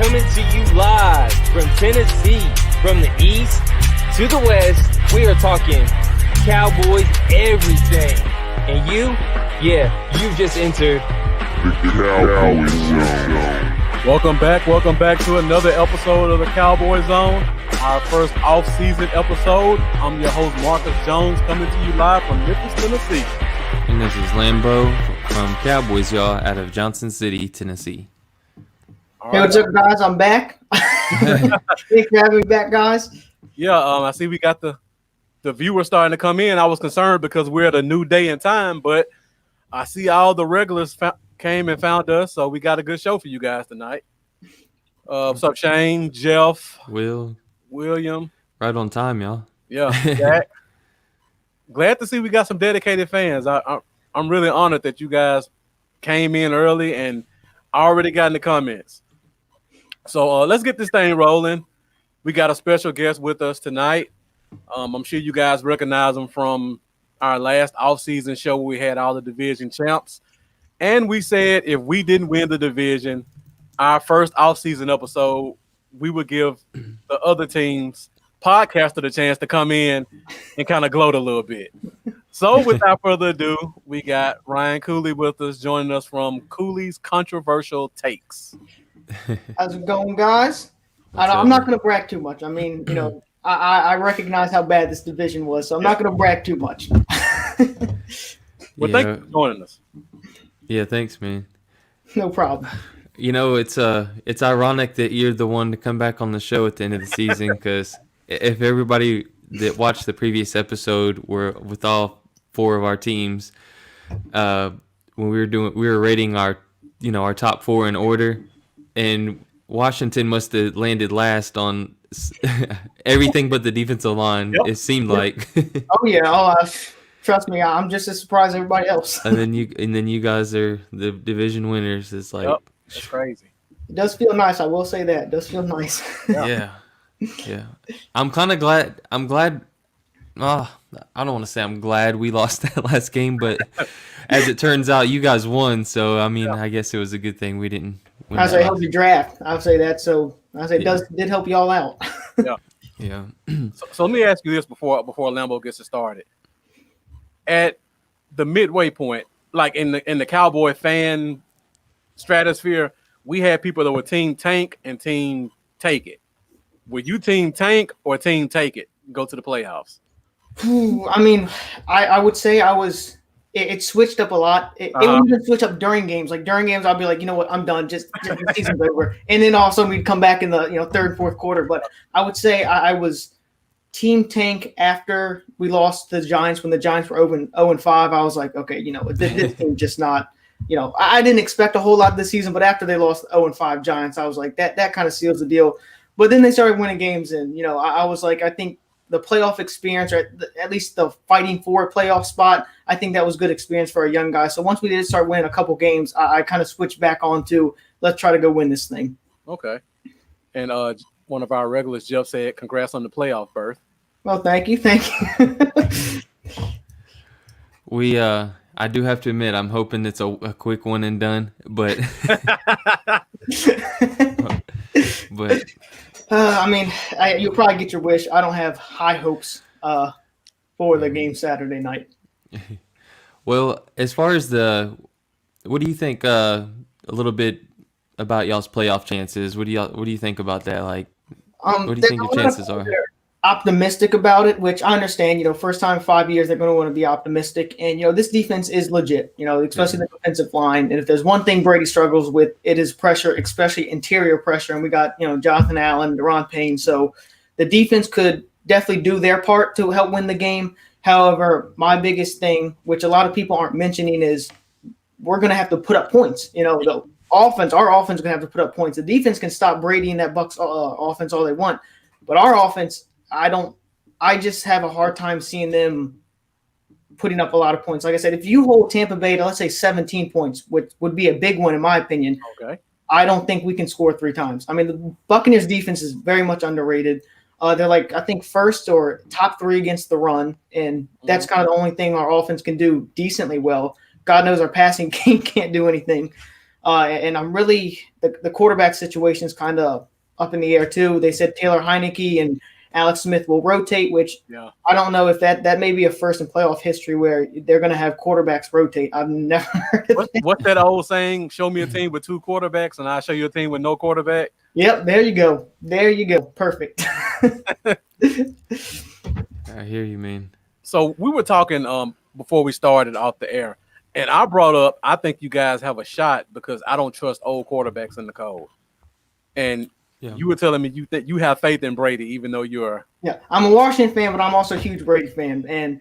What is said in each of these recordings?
coming to you live from Tennessee, from the east to the west. We are talking Cowboys everything. And you just entered the Cowboy Zone. Welcome back to another episode of the Cowboy Zone, our first off-season episode. I'm your host, Marcus Jones, coming to you live from Memphis, Tennessee. And this is Lambo from Cowboys, y'all, out of Johnson City, Tennessee. Hey, what's up, guys? I'm back. Thanks for having me back, guys. Yeah, I see we got the viewers starting to come in. I was concerned because we're at a new day and time, but I see all the regulars came and found us, so we got a good show for you guys tonight. What's up, Shane, Jeff, William? Right on time, y'all. Yeah, Jack. Glad to see we got some dedicated fans. I'm really honored that you guys came in early and already got in the comments. So let's get this thing rolling. We got a special guest with us tonight. I'm sure you guys recognize him from our last offseason show where we had all the division champs. And we said if we didn't win the division, our first offseason episode, we would give the other teams podcaster the chance to come in and kind of gloat a little bit. So without further ado, we got Ryan Cooley with us, joining us from Cooley's Controversial Takes. How's it going, guys? I'm not going to brag too much. I mean, I recognize how bad this division was, so I'm not going to brag too much. Well, thank you for joining us. Yeah, thanks, man. No problem. It's ironic that you're the one to come back on the show at the end of the season, because if everybody that watched the previous episode were with all four of our teams, when we were rating our top four in order, and Washington must have landed last on everything but the defensive line. Yep. It seemed like. Oh yeah. Trust me, I'm just as surprised as everybody else. and then you guys are the division winners. It's like, yep. It's crazy. It does feel nice. I will say that. It does feel nice. Yeah. I'm kind of glad. I'm glad. I don't want to say I'm glad we lost that last game, but as it turns out, you guys won. So I mean, I guess it was a good thing we didn't win. I say help your draft. I'll say that. So I say did help you all out. Yeah. So let me ask you this before Lambo gets it started. At the midway point, like in the Cowboy fan stratosphere, we had people that were team tank and team take it. Were you team tank or team take it? Go to the playoffs. I mean, I would say I was. It switched up a lot. It wouldn't even switch up during games. Like during games, I'd be like, you know what, I'm done. Just the season's over. And then all of a sudden we'd come back in the third, fourth quarter. But I would say I was team tank after we lost the Giants. When the Giants were 0-5, I was like, okay, this team just not. I didn't expect a whole lot this season, but after they lost 0-5 Giants, I was like, that kind of seals the deal. But then they started winning games, and I was like, I think the playoff experience, or at least the fighting for a playoff spot, I think that was good experience for a young guy. So once we did start winning a couple games, I kind of switched back on to let's try to go win this thing. Okay. And one of our regulars, Jeff, said, "Congrats on the playoff berth." Well, thank you. I do have to admit, I'm hoping it's a quick one and done, but I mean, you'll probably get your wish. I don't have high hopes for the game Saturday night. Well, as far as what do you think a little bit about y'all's playoff chances? What do you think about that? Like, what do you think your chances are? Optimistic about it, which I understand. First time in 5 years, they're going to want to be optimistic. And this defense is legit. Especially the defensive line. And if there's one thing Brady struggles with, it is pressure, especially interior pressure. And we got Jonathan Allen, Deron Payne. So the defense could definitely do their part to help win the game. However, my biggest thing, which a lot of people aren't mentioning, is we're going to have to put up points. The offense, our offense is going to have to put up points. The defense can stop Brady and that Bucs offense all they want, but our offense, I just have a hard time seeing them putting up a lot of points. Like I said, if you hold Tampa Bay to, let's say, 17 points, which would be a big one in my opinion, okay, I don't think we can score 3 times. I mean, the Buccaneers defense is very much underrated. They're like, I think, first or top 3 against the run, and that's kind of the only thing our offense can do decently well. God knows our passing game can't do anything. And I'm really the quarterback situation is kind of up in the air too. They said Taylor Heineke and Alex Smith will rotate, which I don't know if that may be a first in playoff history where they're going to have quarterbacks rotate. I've never heard of that. What's that old saying? Show me a team with 2 quarterbacks, and I'll show you a team with no quarterback. Yep, there you go. There you go. Perfect. I hear you, man. So we were talking before we started off the air, and I brought up I think you guys have a shot because I don't trust old quarterbacks in the cold. And you were telling me you have faith in Brady, even though you're I'm a Washington fan, but I'm also a huge Brady fan. And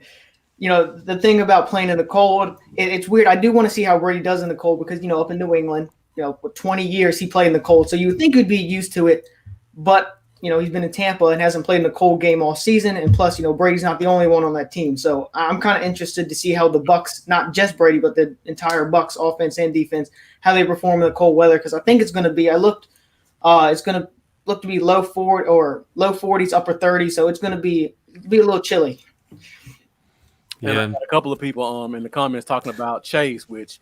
the thing about playing in the cold, it's weird. I do want to see how Brady does in the cold because up in New England, for 20 years he played in the cold, so you would think he'd be used to it. But he's been in Tampa and hasn't played in a cold game all season, and plus, Brady's not the only one on that team. So I'm kind of interested to see how the Bucs, not just Brady, but the entire Bucs offense and defense, how they perform in the cold weather. Because I think it's going to be. It's going to look to be low 40s, upper 30s. So it's going to be a little chilly. Yeah, and I got a couple of people in the comments talking about Chase, which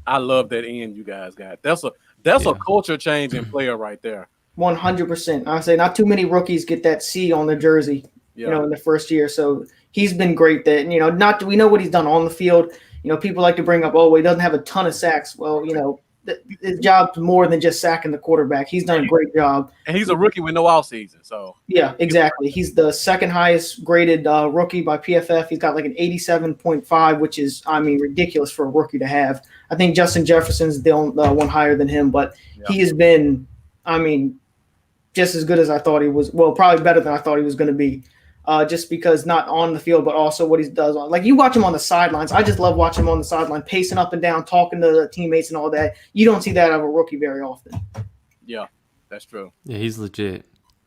I love that end you guys got. That's a culture changing player right there. 100%. I say not too many rookies get that C on their jersey, in the first year. So he's been great. That we know what he's done on the field. People like to bring up, he doesn't have a ton of sacks. Well, his job's more than just sacking the quarterback. He's done a great job. And he's a rookie with no offseason. So yeah, exactly. He's the second highest graded rookie by PFF. He's got like an 87.5, which is, ridiculous for a rookie to have. I think Justin Jefferson's the one higher than him, but he has been, just as good as I thought he was. Well, probably better than I thought he was going to be. Just because not on the field, but also what he does on. Like you watch him on the sidelines. I just love watching him on the sideline, pacing up and down, talking to the teammates and all that. You don't see that out of a rookie very often. Yeah, that's true. Yeah, he's legit.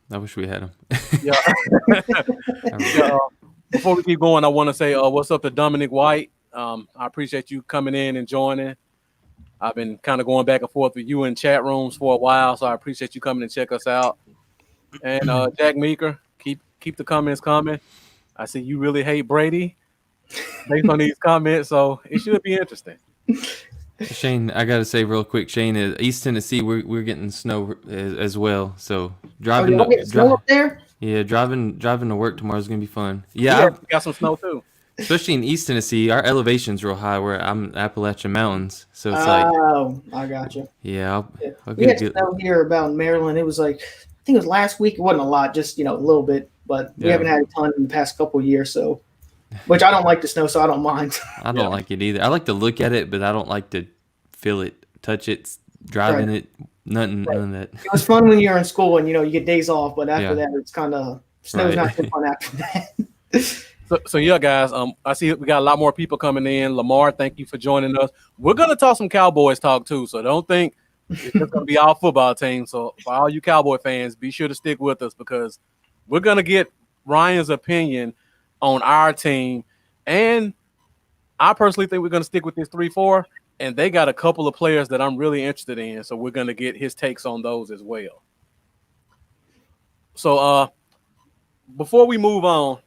I wish we had him. Before we keep going, I want to say what's up to Dominic White. I appreciate you coming in and joining. I've been kind of going back and forth with you in chat rooms for a while, so I appreciate you coming and check us out. And Jack Meeker, keep the comments coming. I see you really hate Brady based on these comments, so it should be interesting. Shane, I gotta say real quick, Shane, East Tennessee, we're getting snow as well. So driving snow up there. Yeah, driving to work tomorrow is gonna be fun. Yeah, we got some snow too. Especially in East Tennessee, our elevation's real high. Where I'm in Appalachian Mountains, so it's I got you. Yeah, we had snow here about Maryland. It was like I think it was last week. It wasn't a lot, just a little bit. But we haven't had a ton in the past couple of years, so which I don't like the snow, so I don't mind. I don't like it either. I like to look at it, but I don't like to feel it, touch it, driving it, none of that. It was fun when you're in school and you get days off, but after that it's kind of snow's not too fun after that. So yeah, guys, I see we got a lot more people coming in. Lamar, thank you for joining us. We're gonna talk some Cowboys talk too, so don't think it's just gonna be our football team. So for all you Cowboy fans, be sure to stick with us because we're going to get Ryan's opinion on our team. And I personally think we're going to stick with this 3-4. And they got a couple of players that I'm really interested in. So we're going to get his takes on those as well. So before we move on,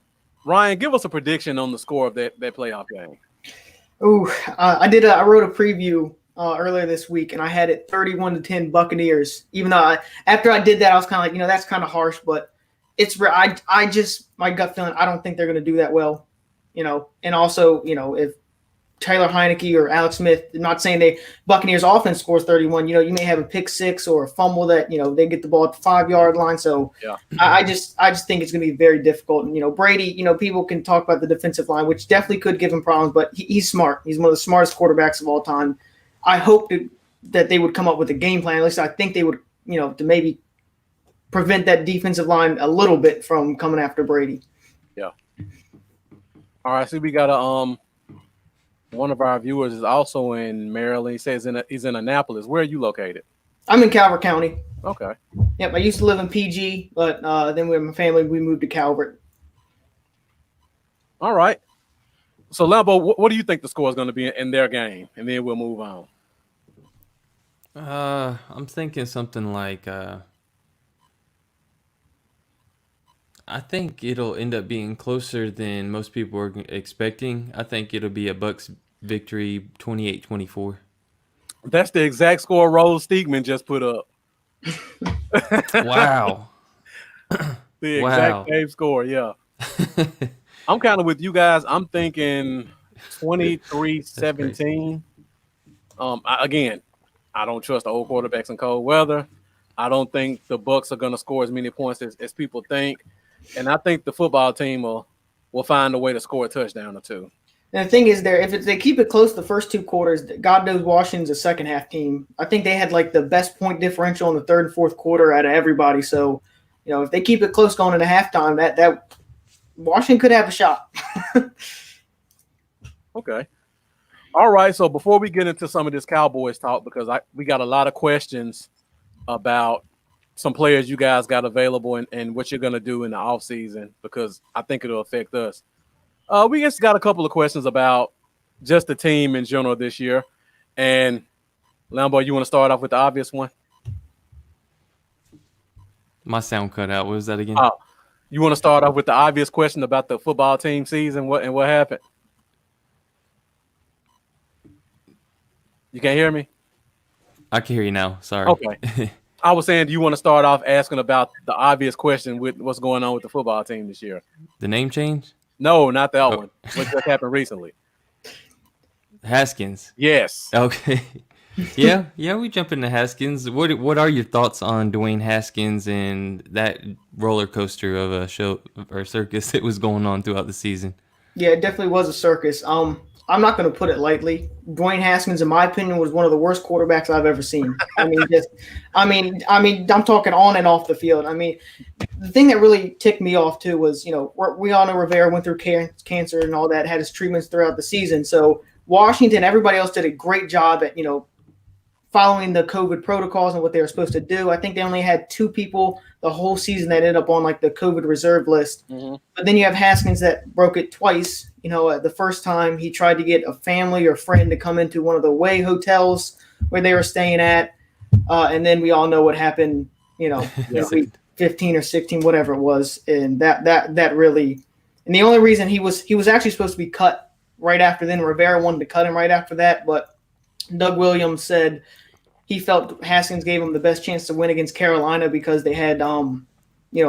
Ryan, give us a prediction on the score of that playoff game. I wrote a preview earlier this week, and I had it 31-10 Buccaneers. Even though after I did that, I was kind of like, that's kind of harsh, but it's I just my gut feeling. I don't think they're going to do that well, And also, if Taylor Heineke or Alex Smith, I'm not saying Buccaneers offense scores 31. You may have a pick six or a fumble that they get the ball at the 5-yard line. So I just think it's going to be very difficult. And Brady, people can talk about the defensive line, which definitely could give him problems, but he's smart. He's one of the smartest quarterbacks of all time. I hope that they would come up with a game plan. At least I think they would, to maybe prevent that defensive line a little bit from coming after Brady. Yeah. All right. So we got one of our viewers is also in Maryland. He says he's in Annapolis. Where are you located? I'm in Calvert County. Okay. Yep. I used to live in PG, but then with my family, we moved to Calvert. All right. So Lambo, what do you think the score is going to be in their game? And then we'll move on. I'm thinking something like I think it'll end up being closer than most people are expecting. I think it'll be a Bucs victory 28-24. That's the exact score Rose Steegman just put up. Wow. The Wow. exact same score, yeah. I'm kind of with you guys. I'm thinking 23-17. Again, I don't trust the old quarterbacks in cold weather. I don't think the Bucks are going to score as many points as people think. And I think the football team will find a way to score a touchdown or two. And the thing is, if they keep it close the first 2 quarters, God knows Washington's a second half team. I think they had like the best point differential in the third and fourth quarter out of everybody. So, if they keep it close going into halftime, that Washington could have a shot. Okay. All right. So before we get into some of this Cowboys talk, because we got a lot of questions about some players you guys got available and what you're going to do in the offseason, because I think it'll affect us. We just got a couple of questions about just the team in general this year. And Lambo, you want to start off with the obvious one? My sound cut out. What was that again? You want to start off with the obvious question about the football team season? What happened? You can't hear me? I can hear you now. Sorry. Okay. I was saying, do you want to start off asking about the obvious question with what's going on with the football team this year? The name change? No, not that one. What just happened recently? Haskins. Yes. Okay. Yeah, we jump into Haskins. What are your thoughts on Dwayne Haskins and that roller coaster of a show or circus that was going on throughout the season? Yeah, it definitely was a circus. I'm not going to put it lightly. Dwayne Haskins, in my opinion, was one of the worst quarterbacks I've ever seen. I'm talking on and off the field. I mean, the thing that really ticked me off too was, we all know Rivera went through cancer and all that, had his treatments throughout the season. So Washington, everybody else did a great job at, following the COVID protocols and what they were supposed to do. I think they only had 2 people the whole season that ended up on like the COVID reserve list. Mm-hmm. But then you have Haskins that broke it twice. The first time he tried to get a family or friend to come into one of the away hotels where they were staying at. And then we all know what happened, week 15 or 16, whatever it was. And that really, and the only reason he was actually supposed to be cut right after then. Rivera wanted to cut him right after that, but Doug Williams said he felt Haskins gave him the best chance to win against Carolina because they had,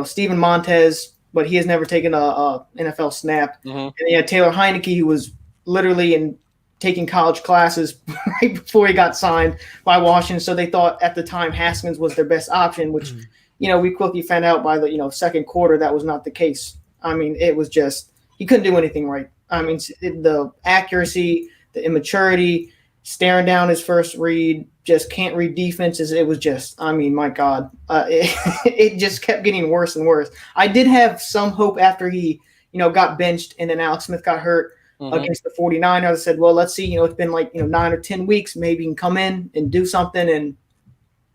Steven Montez, but he has never taken a NFL snap. Mm-hmm. And they had Taylor Heineke, who was literally taking college classes right before he got signed by Washington. So they thought at the time Haskins was their best option, which, we quickly found out by the, second quarter that was not the case. I mean, it was just he couldn't do anything right. I mean, the accuracy, the immaturity, staring down his first read, just can't read defenses. It was just, my God, it just kept getting worse and worse. I did have some hope after he, got benched and then Alex Smith got hurt against the 49ers. I said, well, let's see, it's been like, 9 or 10 weeks. Maybe he can come in and do something, and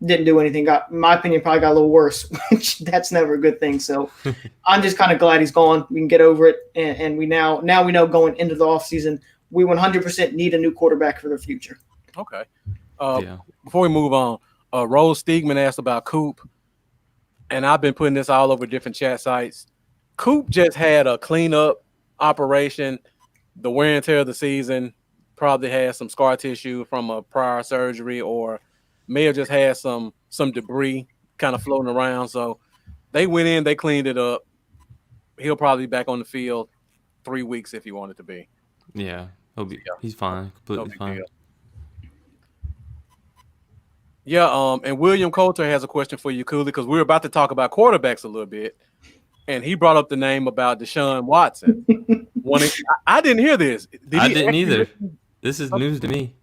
didn't do anything. In my opinion, probably got a little worse, which that's never a good thing. So I'm just kind of glad he's gone. We can get over it. And we now we know going into the offseason, we 100% need a new quarterback for the future. Okay. Before we move on, Rose Steegman asked about Coop, and I've been putting this all over different chat sites. Coop just had a cleanup operation. The wear and tear of the season, probably had some scar tissue from a prior surgery, or may have just had some debris kind of floating around. So they went in, they cleaned it up. He'll probably be back on the field 3 weeks if he wanted to be. Yeah, he's fine, completely fine. Deal. Yeah, and William Coulter has a question for you, Cooley, because we were about to talk about quarterbacks a little bit, and he brought up the name about Deshaun Watson. I didn't hear this. I didn't either. This is news to me.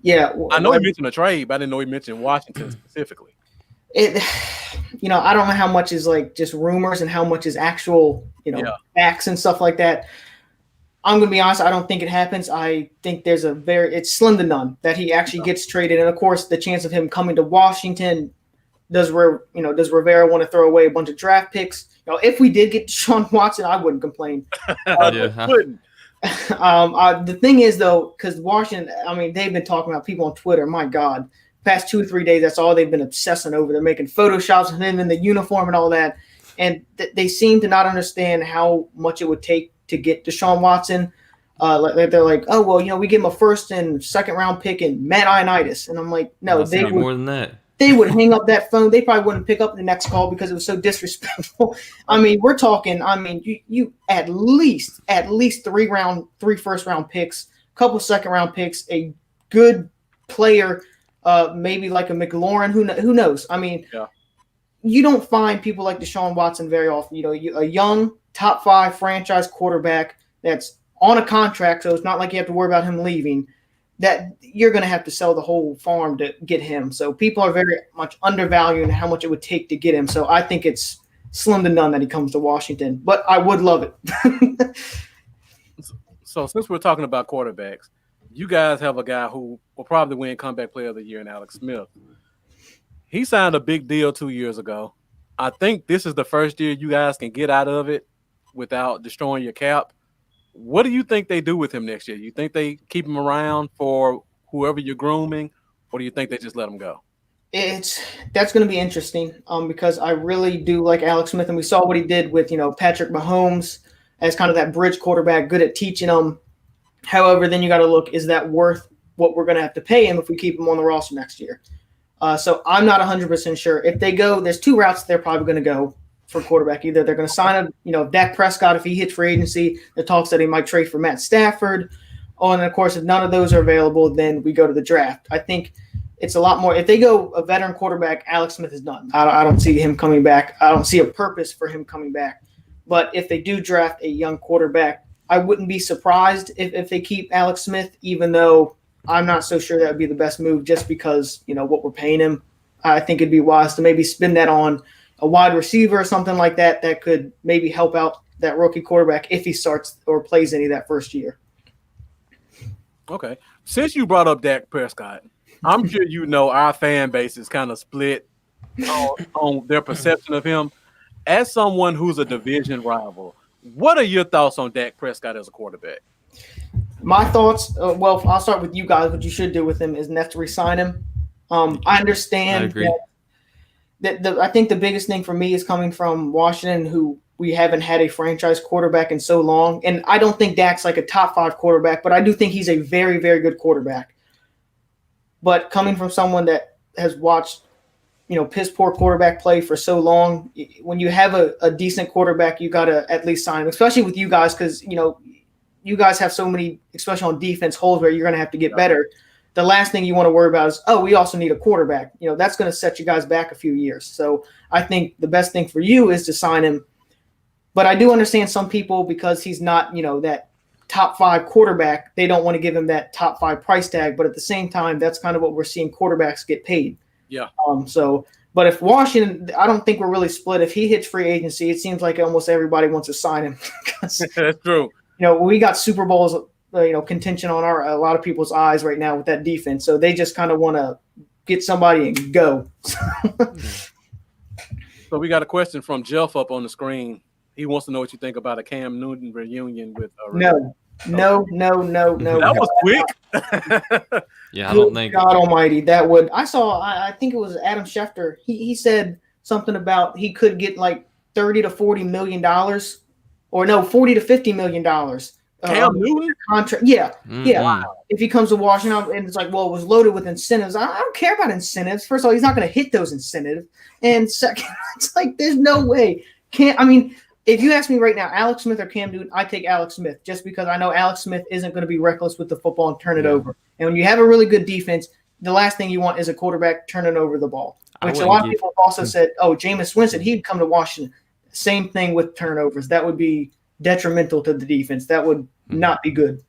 Yeah, I know he mentioned a trade, but I didn't know he mentioned Washington specifically. I don't know how much is like just rumors and how much is actual, facts and stuff like that. I'm going to be honest, I don't think it happens. I think there's it's slim to none that he actually gets traded. And of course, the chance of him coming to Washington, does Rivera want to throw away a bunch of draft picks? If we did get Deshaun Watson, I wouldn't complain. Wouldn't. The thing is, though, because Washington, they've been talking about people on Twitter. My God, past 2 or 3 days, that's all they've been obsessing over. They're making Photoshops of him in the uniform and all that. And they seem to not understand how much it would take to get Deshaun Watson. They're like, oh well, we give him a first and second round pick and Matt Ioannidis, and I'm like, no, they would, more than that. They would hang up that phone. They probably wouldn't pick up the next call because it was so disrespectful. I mean, we're talking. I mean, you at least three first round picks, a couple second round picks, a good player, maybe like a McLaurin. Who knows? I mean, you don't find people like Deshaun Watson very often. A young top 5 franchise quarterback that's on a contract, so it's not like you have to worry about him leaving, that you're going to have to sell the whole farm to get him. So people are very much undervaluing how much it would take to get him. So I think it's slim to none that he comes to Washington, but I would love it. So since we're talking about quarterbacks, you guys have a guy who will probably win comeback player of the year in Alex Smith. He signed a big deal 2 years ago. I think this is the first year you guys can get out of it without destroying your cap. What do you think they do with him next year? You think they keep him around for whoever you're grooming, or do you think they just let him go? That's going to be interesting because I really do like Alex Smith, and we saw what he did with Patrick Mahomes as kind of that bridge quarterback, good at teaching them. However, then you got to look, is that worth what we're going to have to pay him if we keep him on the roster next year? So I'm not 100% sure. If they go, there's 2 routes they're probably going to go for quarterback. Either they're going to sign Dak Prescott if he hits free agency. The talks that he might trade for Matt Stafford. Oh, and of course, if none of those are available, then we go to the draft. I think it's a lot more. If they go a veteran quarterback, Alex Smith is done. I don't see him coming back. I don't see a purpose for him coming back. But if they do draft a young quarterback, I wouldn't be surprised if they keep Alex Smith, even though I'm not so sure that would be the best move just because, what we're paying him. I think it'd be wise to maybe spend that on a wide receiver or something like that that could maybe help out that rookie quarterback if he starts or plays any that first year. Okay. Since you brought up Dak Prescott, I'm sure our fan base is kind of split on their perception of him. As someone who's a division rival, what are your thoughts on Dak Prescott as a quarterback? My thoughts, well, I'll start with you guys. What you should do with him is have to re-sign him. I understand. I agree. I think the biggest thing for me is coming from Washington, who we haven't had a franchise quarterback in so long. And I don't think Dak's like a top 5 quarterback, but I do think he's a very, very good quarterback. But coming from someone that has watched, piss poor quarterback play for so long, when you have a decent quarterback, you got to at least sign him, especially with you guys, because, you guys have so many, especially on defense, holes where you're going to have to get better. The last thing you want to worry about is, we also need a quarterback. That's going to set you guys back a few years. So I think the best thing for you is to sign him. But I do understand some people, because he's not, that top 5 quarterback, they don't want to give him that top 5 price tag. But at the same time, that's kind of what we're seeing quarterbacks get paid. Yeah. But if Washington, I don't think we're really split. If he hits free agency, it seems like almost everybody wants to sign him. That's true. We got Super Bowls, contention on a lot of people's eyes right now with that defense. So they just kind of want to get somebody and go. So we got a question from Jeff up on the screen. He wants to know what you think about a Cam Newton reunion with. No. That was quick. Yeah, I don't think. God Almighty, that would. I think it was Adam Schefter. He said something about he could get like $30 to $40 million, or no, $40 to $50 million. Cam Newton contract. Yeah. Wow. If he comes to Washington, and it's like, well, it was loaded with incentives. I don't care about incentives. First of all, he's not going to hit those incentives, and second, it's like there's no way. If you ask me right now, Alex Smith or Cam Newton, I take Alex Smith just because I know Alex Smith isn't going to be reckless with the football and turn it over. And when you have a really good defense, the last thing you want is a quarterback turning over the ball, which a lot of people have also said, Jameis Winston, he'd come to Washington. Same thing with turnovers. That would be detrimental to the defense. That would not be good.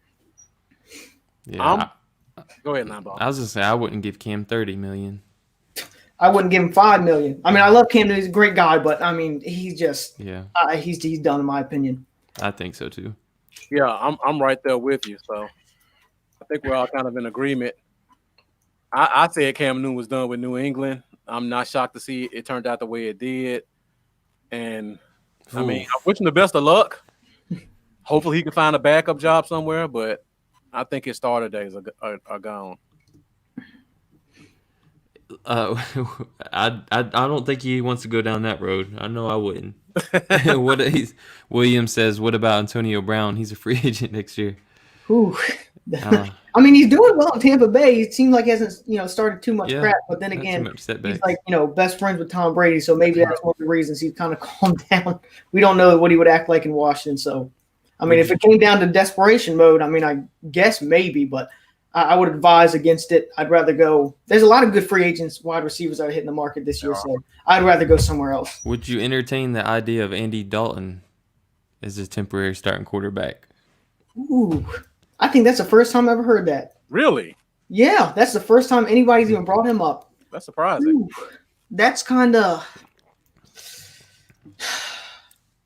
Yeah. Go ahead, Lambo. I was going to say, I wouldn't give Cam $30 million. I wouldn't give him $5 million. I mean, I love Cam Newton. He's a great guy, but I mean, he's just he's done in my opinion. I think so too. Yeah, I'm right there with you. So I think we're all kind of in agreement. I said Cam Newton was done with New England. I'm not shocked to see it turned out the way it did. And I mean, I wish him the best of luck. Hopefully he can find a backup job somewhere, but I think his starter days are gone. I don't think he wants to go down that road. I know I wouldn't. William says, what about Antonio Brown? He's a free agent next year. Whew. Uh, I mean, he's doing well in Tampa Bay. It seems like he hasn't, started too much Yeah, crap. But then not too again, much he's setbacks. like, best friends with Tom Brady. So maybe that's one of the reasons he's kind of calmed down. We don't know what he would act like in Washington. So, I mean, if it came down to desperation mode, I mean, I guess maybe, but I would advise against it. I'd rather go. There's a lot of good free agents, wide receivers that are hitting the market this year. So I'd rather go somewhere else. Would you entertain the idea of Andy Dalton as a temporary starting quarterback? Ooh, I think that's the first time I've ever heard that. Really? Yeah, that's the first time anybody's even brought him up. That's surprising. Ooh, that's kind of.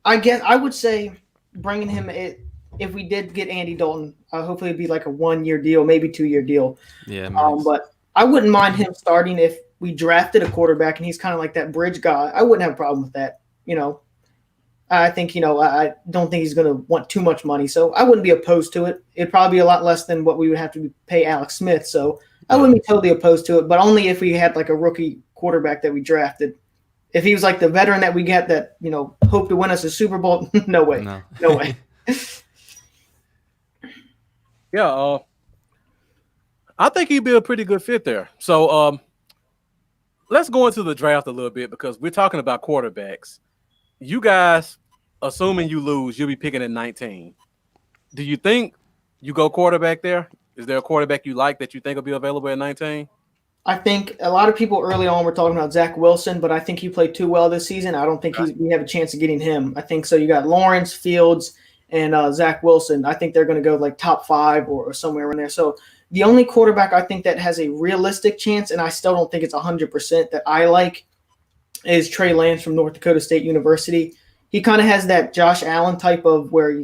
I guess I would say bringing him if we did get Andy Dalton, hopefully it'd be like a 1-year deal, maybe 2-year deal. Yeah, nice. But I wouldn't mind him starting if we drafted a quarterback and he's kind of like that bridge guy. I wouldn't have a problem with that. I think, I don't think he's going to want too much money. So I wouldn't be opposed to it. It'd probably be a lot less than what we would have to pay Alex Smith. So I wouldn't be totally opposed to it, but only if we had like a rookie quarterback that we drafted. If he was like the veteran that we get that, hope to win us a Super Bowl, no way. No way. Yeah, I think he'd be a pretty good fit there. So let's go into the draft a little bit because we're talking about quarterbacks. You guys, assuming you lose, you'll be picking at 19. Do you think you go quarterback there? Is there a quarterback you like that you think will be available at 19? I think a lot of people early on were talking about Zach Wilson, but I think he played too well this season. I don't think we have a chance of getting him. I think so. You got Lawrence, Fields, and Zach Wilson. I think they're going to go like top 5 or somewhere in there. So the only quarterback I think that has a realistic chance, and I still don't think it's 100% that I like, is Trey Lance from North Dakota State University. He kind of has that Josh Allen type of where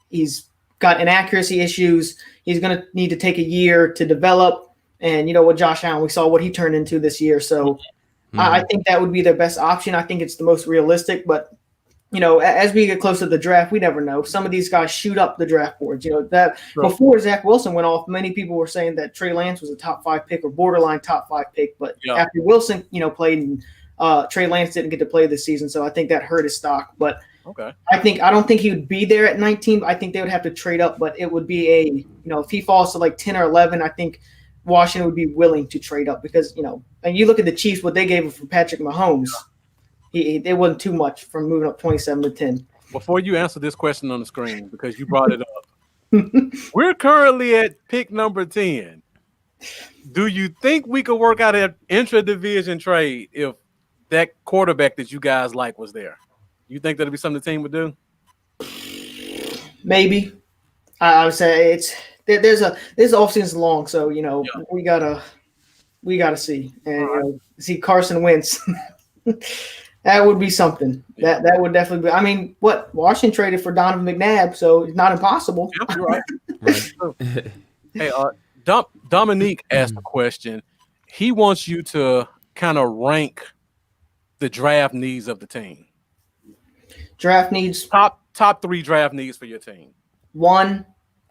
he's got inaccuracy issues. He's going to need to take a year to develop. And with Josh Allen, we saw what he turned into this year. So I think that would be their best option. I think it's the most realistic. But, as we get closer to the draft, we never know. Some of these guys shoot up the draft boards. Before Zach Wilson went off, many people were saying that Trey Lance was a top 5 pick or borderline top 5 pick. But after Wilson, played and Trey Lance didn't get to play this season, so I think that hurt his stock. But I don't think he would be there at 19. I think they would have to trade up, but it would be if he falls to like 10 or 11, I think Washington would be willing to trade up because and you look at the Chiefs, what they gave him for Patrick Mahomes, it wasn't too much from moving up 27 to 10. Before you answer this question on the screen, because you brought it up, we're currently at pick number 10. Do you think we could work out an intra-division trade if that quarterback that you guys like was there? You think that'd be something the team would do? Maybe. I would say this offseason's long, so we gotta see and see Carson Wentz. That would be something. That would definitely be. I mean, Washington traded for Donovan McNabb, so it's not impossible. Yep, you're right. Hey, Dominique asked a question. He wants you to kind of rank the draft needs of the team. Draft needs top 3 draft needs for your team. 1,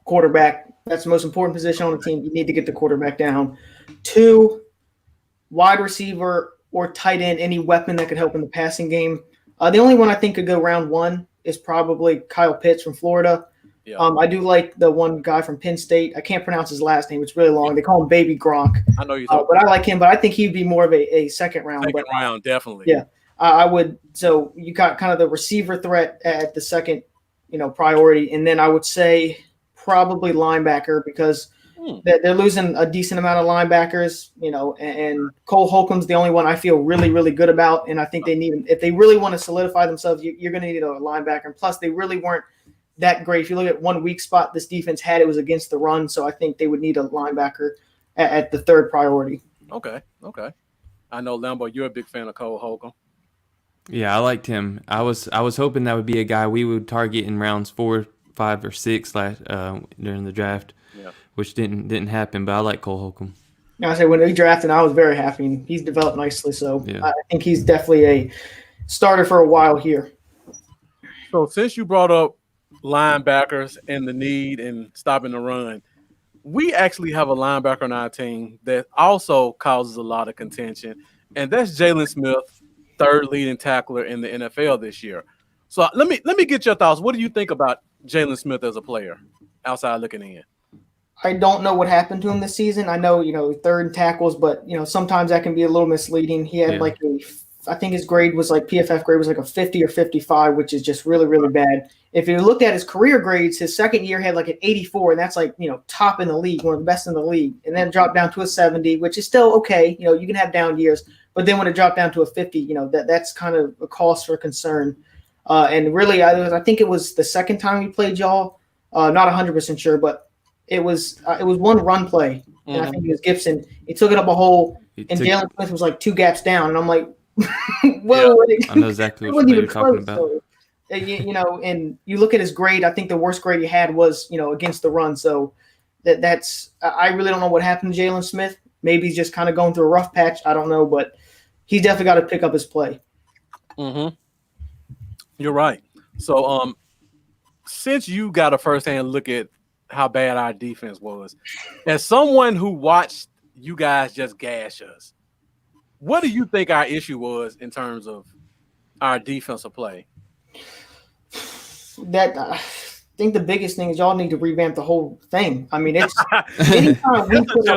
quarterback. That's the most important position on the team. You need to get the quarterback down. 2, wide receiver or tight end, any weapon that could help in the passing game. The only one I think could go round 1 is probably Kyle Pitts from Florida. Yeah. I do like the one guy from Penn State. I can't pronounce his last name. It's really long. They call him Baby Gronk. I know you. But I like him. But I think he'd be more of a second round. Second round, definitely. Yeah, I would. So you got kind of the receiver threat at the second, priority, and then I would say probably linebacker because they're losing a decent amount of linebackers. And Cole Holcomb's the only one I feel really, really good about, and I think they need him if they really want to solidify themselves. You're going to need a linebacker, and plus they really weren't that great. If you look at one weak spot this defense had, it was against the run. So I think they would need a linebacker at the third priority. Okay. I know, Lambo, you're a big fan of Cole Holcomb. Yeah, I liked him. I was hoping that would be a guy we would target in rounds 4, 5, or 6 during the draft, which didn't happen. But I like Cole Holcomb. I say when we drafted, I was very happy. He's developed nicely, so I think he's definitely a starter for a while here. So since you brought up linebackers and the need and stopping the run, we actually have a linebacker on our team that also causes a lot of contention, and that's Jalen Smith, third leading tackler in the NFL this year. So let me get your thoughts. What do you think about Jalen Smith as a player outside looking in? I don't know what happened to him this season. I know, third in tackles, but sometimes that can be a little misleading. He had I think his grade was like PFF grade was like a 50 or 55, which is just really, really bad. If you looked at his career grades, his second year had like an 84, and that's like, top in the league, one of the best in the league. And then dropped down to a 70, which is still okay. You can have down years, but then when it dropped down to a 50, that's kind of a cause for concern. And really, I think it was the second time we played y'all. Not 100% sure, but it was one run play, and I think it was Gibson. He took it up a hole, and Jalen Smith was like 2 gaps down, and I'm like, whoa! I know exactly what you're talking about. So, and you look at his grade. I think the worst grade he had was against the run. So that's I really don't know what happened to Jalen Smith. Maybe he's just kind of going through a rough patch. I don't know, but he's definitely got to pick up his play. Mm-hmm. You're right. So since you got a firsthand look at how bad our defense was, as someone who watched you guys just gash us, what do you think our issue was in terms of our defensive play? That I think the biggest thing is y'all need to revamp the whole thing. I mean, it's anytime we put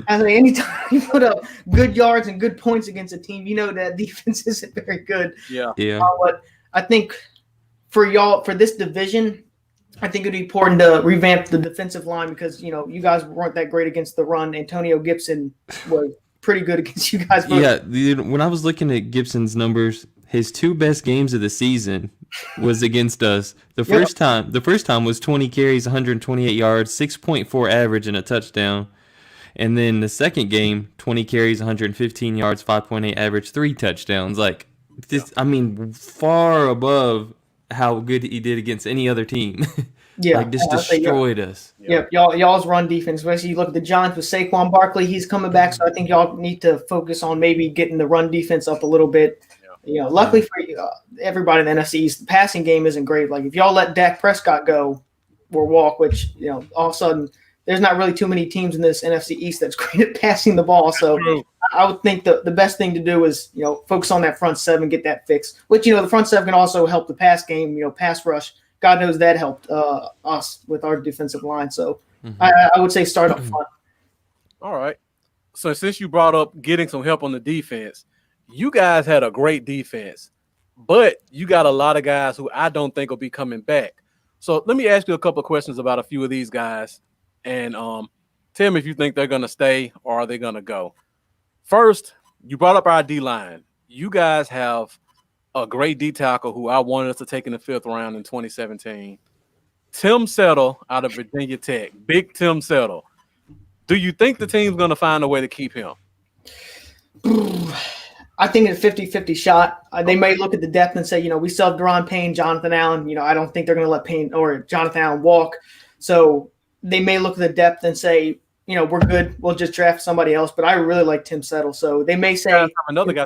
anytime you put up good yards and good points against a team, that defense isn't very good. Yeah. But I think for y'all, for this division, I think it'd be important to revamp the defensive line because, you guys weren't that great against the run. Antonio Gibson was pretty good against you guys. Yeah, when I was looking at Gibson's numbers, his 2 best games of the season was against us. The first time was 20 carries, 128 yards, 6.4 average, and a touchdown. And then the second game, 20 carries, 115 yards, 5.8 average, 3 touchdowns. Like this, I mean, far above how good he did against any other team. Yeah, like just destroyed us. Yep, y'all's run defense. Especially you look at the Giants with Saquon Barkley, he's coming back, so I think y'all need to focus on maybe getting the run defense up a little bit. Luckily for everybody in the NFC East, the passing game isn't great. Like if y'all let Dak Prescott go or walk, which all of a sudden there's not really too many teams in this NFC East that's great at passing the ball. So I would think the best thing to do is focus on that front seven, get that fixed. Which the front seven can also help the pass game. Pass rush. God knows that helped us with our defensive line. So I would say start up front. All right. So since you brought up getting some help on the defense, you guys had a great defense, but you got a lot of guys who I don't think will be coming back. So let me ask you a couple of questions about a few of these guys, and tell me if you think they're going to stay or are they going to go. First, you brought up our D-line. You guys have a great D tackle who I wanted us to take in the 5th round in 2017. Tim Settle out of Virginia Tech. Big Tim Settle. Do you think the team's going to find a way to keep him? I think it's a 50-50 shot. They may look at the depth and say, we still have Deron Payne, Jonathan Allen. I don't think they're going to let Payne or Jonathan Allen walk. So they may look at the depth and say, we're good. We'll just draft somebody else. But I really like Tim Settle. So they may say another guy.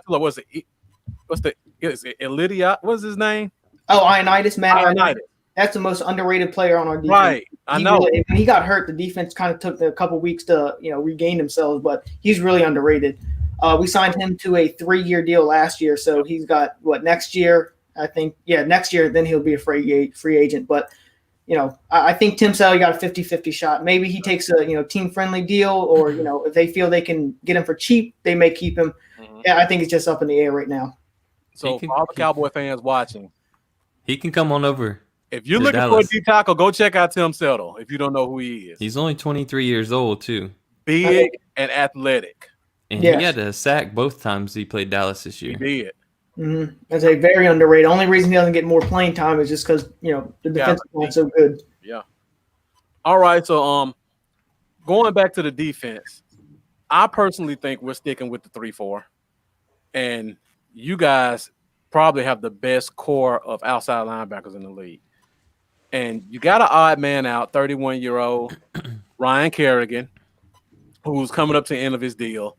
Is it Elidiot? What's his name? Oh, Ioannidis, Matt Ioannidis. That's the most underrated player on our defense. Right, I know. When he got hurt, the defense kind of took a couple weeks to regain themselves, but he's really underrated. We signed him to a 3-year deal last year, so he's got next year? I think next year. Then he'll be a free agent. But I think Tim Settle got a 50-50 shot. Maybe he takes a team friendly deal, or if they feel they can get him for cheap, they may keep him. Yeah, I think it's just up in the air right now. So for all the Cowboy fans watching, he can come on over. If you're looking for a D tackle, go check out Tim Settle. If you don't know who he is, he's only 23 years old too. Big and athletic, and he had a sack both times he played Dallas this year. He did. Mm-hmm. That's a very underrated. Only reason he doesn't get more playing time is just because the defensive line's so good. Yeah. All right. So going back to the defense, I personally think we're sticking with the 3-4, and you guys probably have the best core of outside linebackers in the league. And you got an odd man out, 31-year-old Ryan Kerrigan, who's coming up to the end of his deal.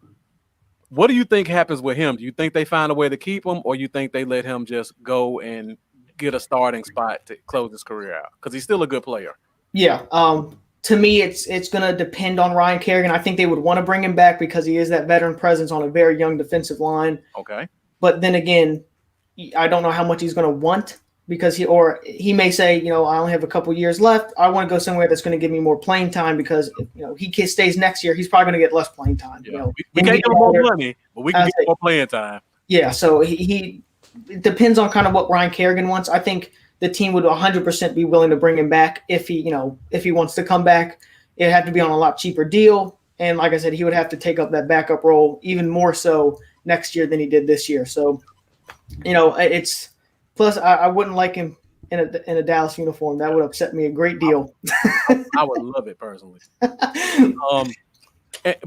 What do you think happens with him? Do you think they find a way to keep him, or you think they let him just go and get a starting spot to close his career out? Because he's still a good player. Yeah. To me, it's going to depend on Ryan Kerrigan. I think they would want to bring him back because he is that veteran presence on a very young defensive line. Okay. But then again, I don't know how much he's going to want. because he may say, I only have a couple years left. I want to go somewhere that's going to give me more playing time because he stays next year. He's probably going to get less playing time. Yeah. We can't give him more money, but we can get more playing time. Yeah, so it depends on kind of what Ryan Kerrigan wants. I think the team would 100% be willing to bring him back if he wants to come back. It'd have to be on a lot cheaper deal, and like I said, he would have to take up that backup role even more so next year than he did this year. So, it's plus I wouldn't like him in a Dallas uniform. That would upset me a great deal. I would love it personally.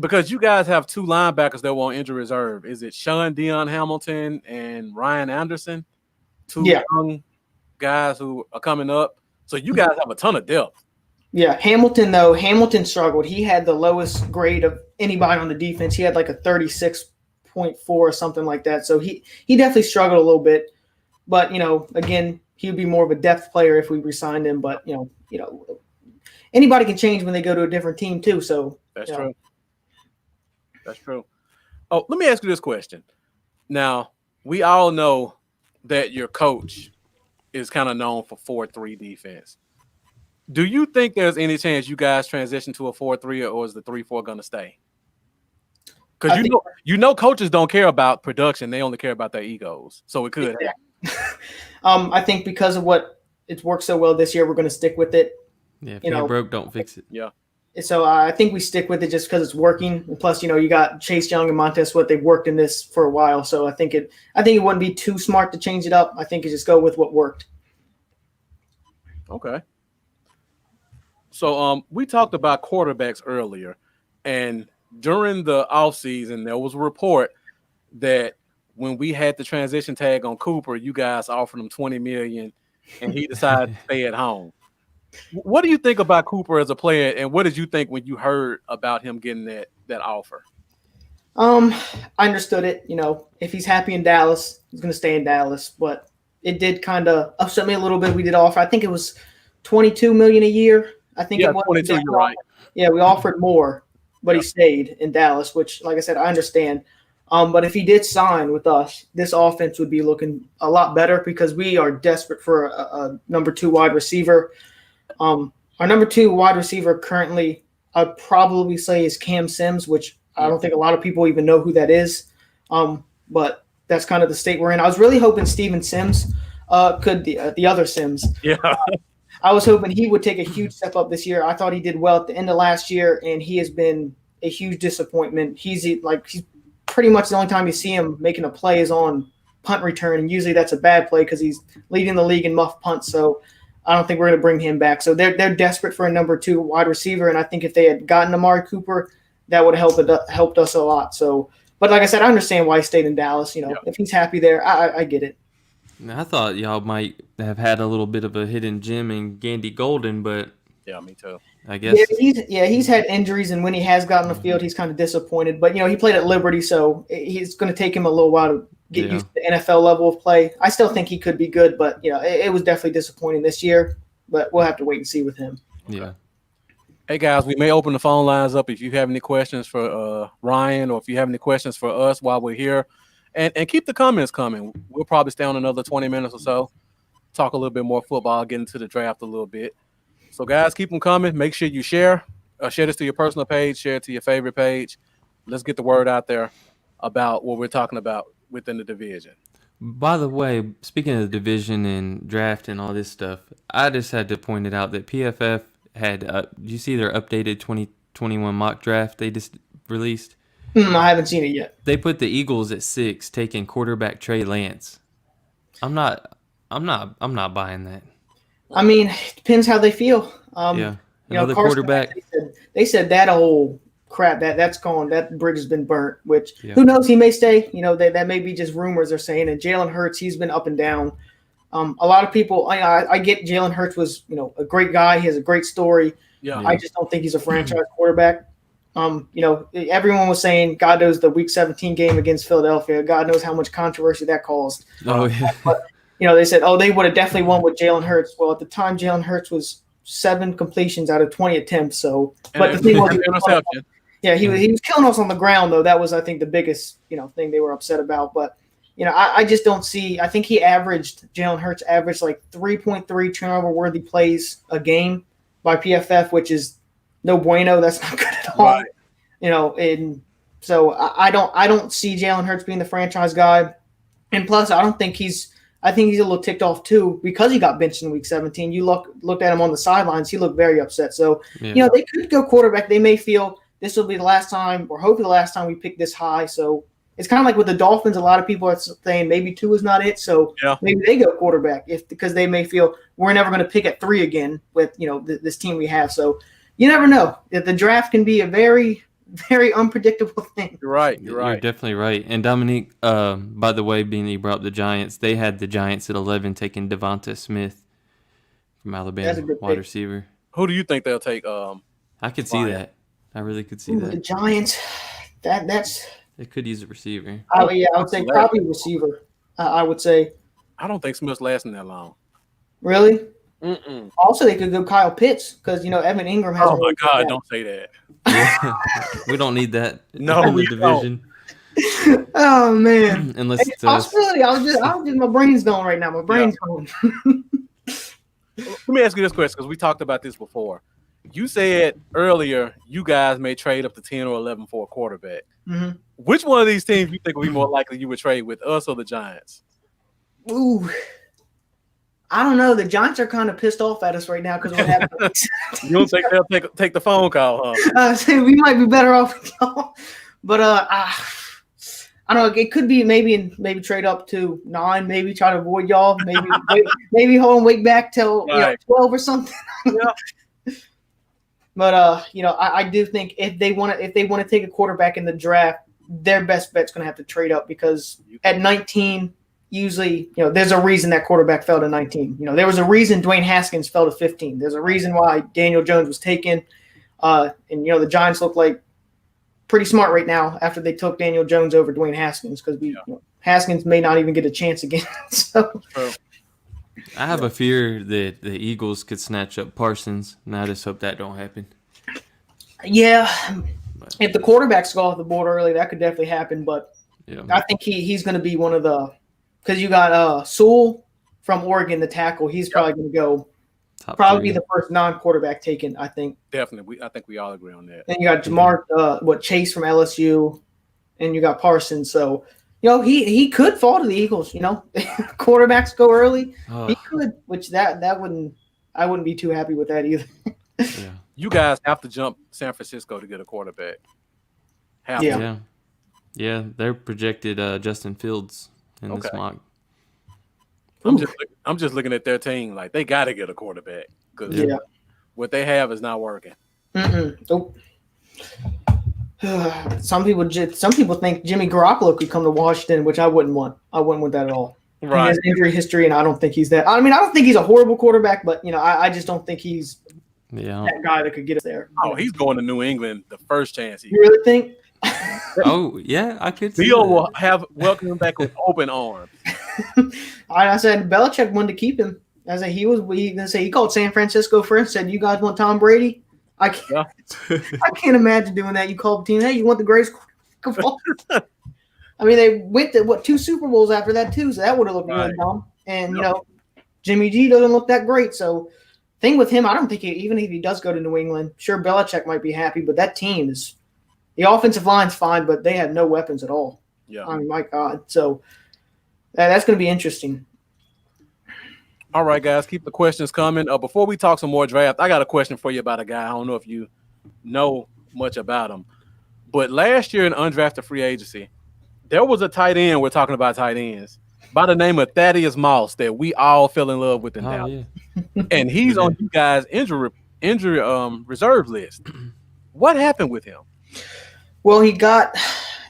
Because you guys have two linebackers that were on injury reserve. Is it Sean Dion Hamilton and Ryan Anderson? Two young guys who are coming up. So you guys have a ton of depth. Yeah, Hamilton struggled. He had the lowest grade of anybody on the defense. He had like a 36.4 or something like that. So he definitely struggled a little bit. But, again, he would be more of a depth player if we re-signed him. But, anybody can change when they go to a different team too. So that's true. That's true. Oh, let me ask you this question. Now, we all know that your coach is kind of known for 4-3 defense. Do you think there's any chance you guys transition to a 4-3 or is the 3-4 going to stay? Because coaches don't care about production. They only care about their egos. So it could happen. I think because of what it's worked so well this year, we're going to stick with it. Yeah, if you're broke, don't fix it. Yeah. So I think we stick with it just because it's working. And plus, you got Chase Young and Montez Sweat. They've worked in this for a while. So I think it wouldn't be too smart to change it up. I think you just go with what worked. Okay. So we talked about quarterbacks earlier, and during the offseason, there was a report that when we had the transition tag on Cooper, you guys offered him $20 million, and he decided to stay at home. What do you think about Cooper as a player, and what did you think when you heard about him getting that offer? I understood it. If he's happy in Dallas, he's going to stay in Dallas. But it did kind of upset me a little bit. We did offer. I think it was $22 million a year. I think it was 22. You're right. Yeah, we offered more, but he stayed in Dallas, which, like I said, I understand. But if he did sign with us, this offense would be looking a lot better because we are desperate for a number 2 wide receiver. Our number 2 wide receiver currently, I'd probably say, is Cam Sims, which I don't think a lot of people even know who that is. But that's kind of the state we're in. I was really hoping Steven Sims could the other Sims. Yeah. I was hoping he would take a huge step up this year. I thought he did well at the end of last year, and he has been a huge disappointment. He's pretty much the only time you see him making a play is on punt return, and usually that's a bad play because he's leading the league in muff punts. So I don't think we're going to bring him back. So they're desperate for a number 2 wide receiver, and I think if they had gotten Amari Cooper, that would have helped us a lot. So, but like I said, I understand why he stayed in Dallas. If he's happy there, I get it. I thought y'all might have had a little bit of a hidden gem in Gandy Golden, but yeah, me too. I guess he's had injuries, and when he has gotten on the field, he's kind of disappointed. But he played at Liberty, so he's going to take him a little while to get used to the NFL level of play. I still think he could be good, but it was definitely disappointing this year. But we'll have to wait and see with him. Yeah. Hey guys, we may open the phone lines up if you have any questions for Ryan, or if you have any questions for us while we're here. And keep the comments coming. We'll probably stay on another 20 minutes or so, talk a little bit more football, get into the draft a little bit. So, guys, keep them coming. Make sure you share. Share this to your personal page. Share it to your favorite page. Let's get the word out there about what we're talking about within the division. By the way, speaking of the division and draft and all this stuff, I just had to point it out that PFF had did you see their updated 2021 mock draft they just released? I haven't seen it yet. They put the Eagles at 6, taking quarterback Trey Lance. I'm not buying that. I mean, it depends how they feel. Another quarterback. They said that old crap that's gone. That bridge has been burnt. Which who knows? He may stay. That may be just rumors they're saying. And Jalen Hurts, he's been up and down. A lot of people. I get Jalen Hurts was a great guy. He has a great story. Yeah. I just don't think he's a franchise quarterback. Everyone was saying God knows the Week 17 game against Philadelphia. God knows how much controversy that caused. Oh yeah. But they said, they would have definitely won with Jalen Hurts. Well, at the time, Jalen Hurts was 7 completions out of 20 attempts. So, but the thing was, he was killing us on the ground, though. That was, I think, the biggest thing they were upset about. But I just don't see. I think Jalen Hurts averaged like 3.3 turnover worthy plays a game by PFF, which is no bueno. That's not good at all. Right. And so I don't see Jalen Hurts being the franchise guy. And plus, I think he's a little ticked off too because he got benched in week 17. You looked at him on the sidelines; he looked very upset. So they could go quarterback. They may feel this will be the last time, or hopefully the last time we pick this high. So it's kind of like with the Dolphins. A lot of people are saying maybe 2 is not it. So maybe they go quarterback because they may feel we're never going to pick at 3 again with this team we have. So you never know. The draft can be a very, very unpredictable thing. You're right. You're definitely right. And Dominique, by the way, being you brought up the Giants, they had the Giants at 11 taking Devonta Smith from Alabama, wide receiver. Who do you think they'll take? I could see that. I really could see that. The Giants, that's. They could use a receiver. I would say probably receiver. I would say. I don't think Smith's lasting that long. Really? Mm-mm. Also, they could go Kyle Pitts because Evan Ingram has. Oh my God! Don't say that. We don't need that. No, in the we division. Don't. Oh man! Unless it's possibility. I was just my brain's going right now. My brain's going. Let me ask you this question because we talked about this before. You said earlier you guys may trade up to 10 or 11 for a quarterback. Mm-hmm. Which one of these teams you think would be more likely you would trade with, us or the Giants? Ooh, I don't know. The Giants are kind of pissed off at us right now because what happened. You don't think they'll take the phone call, huh? We might be better off with y'all. But I don't know. It could be maybe trade up to 9. Maybe try to avoid y'all. Maybe hold and wait back till 12 or something. Yeah. But I do think if they want to take a quarterback in the draft, their best bet's going to have to trade up because at 19, usually there's a reason that quarterback fell to 19. There was a reason Dwayne Haskins fell to 15. There's a reason why Daniel Jones was taken, and the Giants look like pretty smart right now after they took Daniel Jones over Dwayne Haskins because Haskins may not even get a chance again. So. I have a fear that the Eagles could snatch up Parsons, and I just hope that don't happen. Yeah, if the quarterbacks go off the board early, that could definitely happen. But I think he's going to be one of the – because you got Sewell from Oregon, the tackle. He's probably going to go be the first non-quarterback taken, I think. Definitely. I think we all agree on that. And you got Jamar Chase from LSU, and you got Parsons. So – he could fall to the Eagles. Quarterbacks go early. He could, which I wouldn't be too happy with that either. Yeah. You guys have to jump San Francisco to get a quarterback. Yeah, they're projected Justin Fields in this mock. I'm just looking at their team like they got to get a quarterback because what they have is not working. Nope. Some people think Jimmy Garoppolo could come to Washington, which I wouldn't want. I wouldn't want that at all. Right. He has injury history, and I don't think he's that. I mean, I don't think he's a horrible quarterback, but I just don't think he's that guy that could get us there. Oh, he's going to New England the first chance. You really think? Oh yeah, I could. Bill will welcome him back with open arms. I said Belichick wanted to keep him. I said he called San Francisco first. Said, "You guys want Tom Brady?" I can't imagine doing that. You call the team, hey, you want the greatest of all? I mean, they went to 2 Super Bowls after that too, so that would have looked really dumb. And Jimmy G doesn't look that great. So, thing with him, I don't think even if he does go to New England, sure Belichick might be happy, but that team is the offensive line's fine, but they have no weapons at all. Yeah, I mean, my God. So that's going to be interesting. All right, guys, keep the questions coming. Before we talk some more draft, I got a question for you about a guy. I don't know if you know much about him, but last year in undrafted free agency, there was a tight end. We're talking about tight ends by the name of Thaddeus Moss that we all fell in love with in Dallas, and he's on you guys' injury reserve list. What happened with him? Well, he got.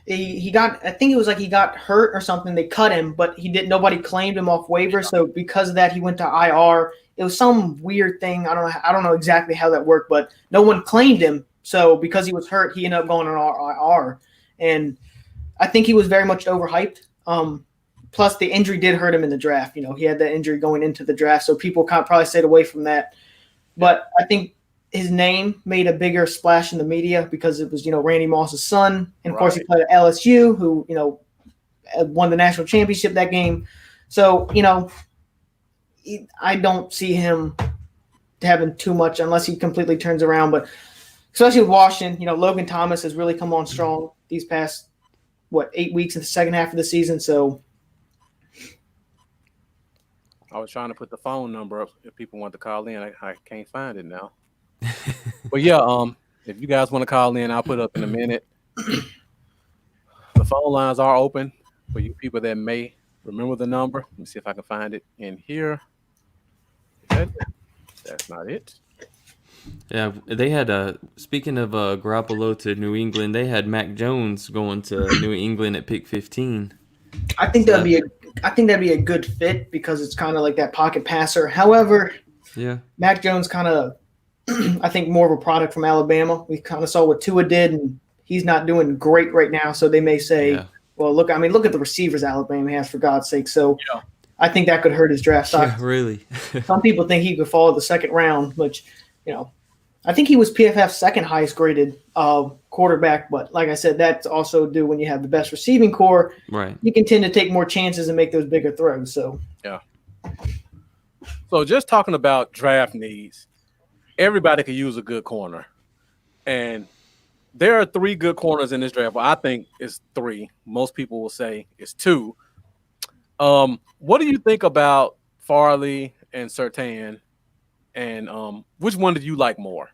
I think it was like he got hurt or something. They cut him, but nobody claimed him off waivers. So because of that, he went to IR. It was some weird thing. I don't know exactly how that worked, but no one claimed him. So because he was hurt, he ended up going on IR. And I think he was very much overhyped. Plus the injury did hurt him in the draft. He had that injury going into the draft. So people probably stayed away from that. But I think his name made a bigger splash in the media because it was, Randy Moss's son. And of course he played at LSU, who, won the national championship that game. So, I don't see him having too much unless he completely turns around. But especially with Washington, Logan Thomas has really come on strong these past, 8 weeks in the second half of the season. So I was trying to put the phone number up if people want to call in. I can't find it now. But yeah, if you guys want to call in, I'll put it up in a minute. The phone lines are open for you people that may remember the number. Let me see if I can find it in here. That's not it. Yeah, they had speaking of Garoppolo to New England, they had Mac Jones going to New England at pick 15. I think that'd be a good fit because it's kind of like that pocket passer. However, yeah, Mac Jones kind of, I think, more of a product from Alabama. We kind of saw what Tua did, and he's not doing great right now. So they may say, well, look at the receivers Alabama has, for God's sake. So I think that could hurt his draft stock. Yeah, really. Some people think he could fall the second round, which, I think he was PFF's second highest graded quarterback. But like I said, that's also due when you have the best receiving core. Right. You can tend to take more chances and make those bigger throws. So yeah. So just talking about draft needs, everybody could use a good corner, and there are 3 good corners in this draft. Well, I think it's 3. Most people will say it's 2. What do you think about Farley and Surtain, and which one did you like more?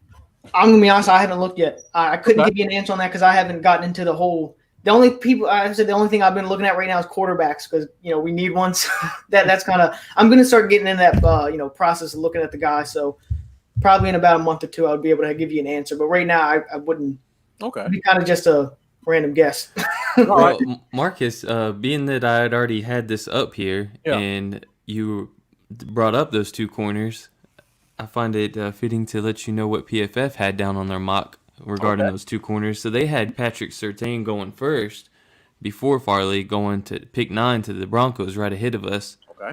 I'm gonna be honest, I haven't looked yet. I couldn't give you an answer on that because I haven't gotten into the whole. The only thing I've been looking at right now is quarterbacks because we need one. So that's kind of. I'm gonna start getting in that process of looking at the guy. So probably in about a month or 2, I'll be able to give you an answer. But right now, I wouldn't. Okay. It'd be kind of just a random guess. Well, Marcus, being that I had already had this up here and you brought up those 2 corners, I find it fitting to let you know what PFF had down on their mock regarding those 2 corners. So they had Patrick Surtain going first before Farley, going to pick 9 to the Broncos right ahead of us. Okay.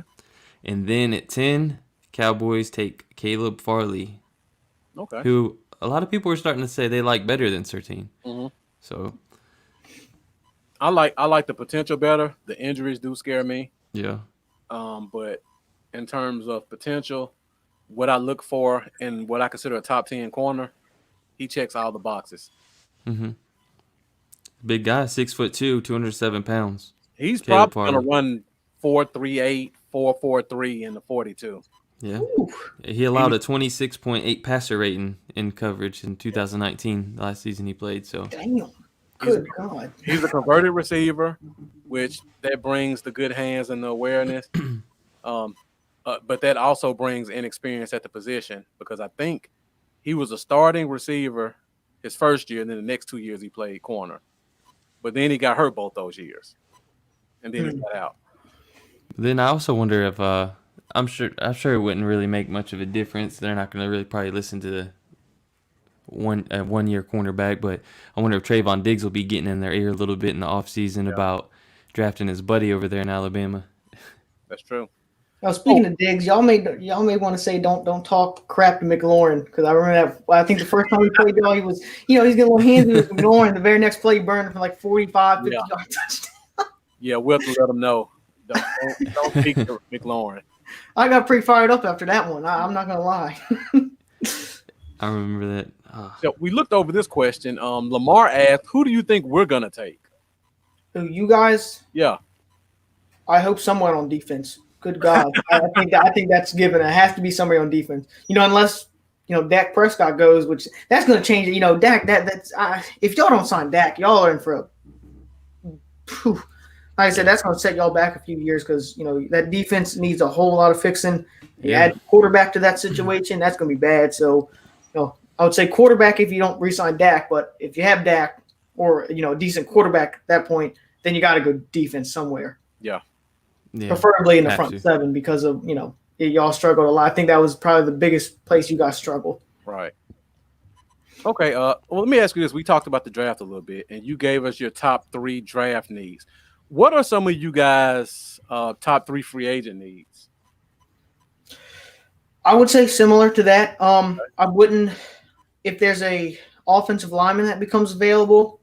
And then at 10, Cowboys take Caleb Farley, who a lot of people are starting to say they like better than Surtain. Mm-hmm. So I like the potential better. The injuries do scare me. Yeah. But in terms of potential, what I look for and what I consider a top 10 corner, he checks all the boxes. Mm-hmm. Big guy, 6'2", 207 pounds. He's probably going to run 4.38, 4.43 in the 42. Yeah. Ooh. He allowed a 26.8 passer rating in coverage in 2019, the last season he played. So. Damn. Good God. He's a converted receiver, which that brings the good hands and the awareness. But that also brings inexperience at the position because I think he was a starting receiver his first year, and then the next 2 years he played corner. But then he got hurt both those years, and then he got out. Then I also wonder if I'm sure it wouldn't really make much of a difference. They're not going to really probably listen to the one-year cornerback, but I wonder if Trayvon Diggs will be getting in their ear a little bit in the offseason about drafting his buddy over there in Alabama. That's true. Now, speaking of Diggs, y'all may want to say don't talk crap to McLaurin because I remember that. I think the first time we played y'all, he was he's getting a little handsy with McLaurin. The very next play, he burned for like 45, 50 yard touchdown. Yeah, we'll have to let him know. Don't speak to McLaurin. I got pretty fired up after that one. I'm not gonna lie. I remember that. So we looked over this question. Lamar asked, "Who do you think we're gonna take?" Who, you guys? Yeah. I hope someone on defense. Good God, I think that's given. It has to be somebody on defense. Unless Dak Prescott goes, which that's going to change it. Dak. That's if y'all don't sign Dak, y'all are in for a. Like I said, that's going to set y'all back a few years because that defense needs a whole lot of fixing. You add quarterback to that situation, that's going to be bad. So, I would say quarterback if you don't re-sign Dak, but if you have Dak or a decent quarterback at that point, then you got to go defense somewhere. Yeah. Preferably in the front 7 because of y'all struggled a lot. I think that was probably the biggest place you guys struggled. Right. Okay. Well, let me ask you this. We talked about the draft a little bit, and you gave us your top 3 draft needs. What are some of you guys' top 3 free agent needs? I would say similar to that. I wouldn't, if there's a offensive lineman that becomes available,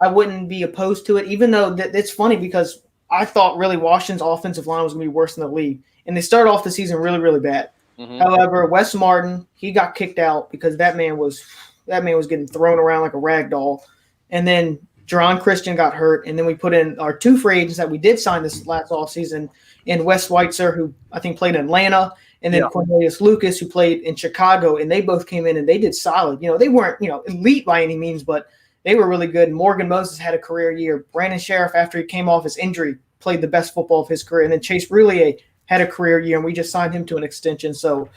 I wouldn't be opposed to it. Even though it's funny because I thought really Washington's offensive line was going to be worse than the league. And they started off the season really, really bad. Mhm. However, Wes Martin, he got kicked out because that man was getting thrown around like a rag doll. And then Jerron Christian got hurt. And then we put in our 2 free agents that we did sign this last offseason, and Wes Schweitzer, who I think played in Atlanta, and then Cornelius Lucas, who played in Chicago. And they both came in and they did solid. They weren't, elite by any means, but they were really good. Morgan Moses had a career year. Brandon Sheriff, after he came off his injury, played the best football of his career. And then Chase Roulier had a career year, and we just signed him to an extension. So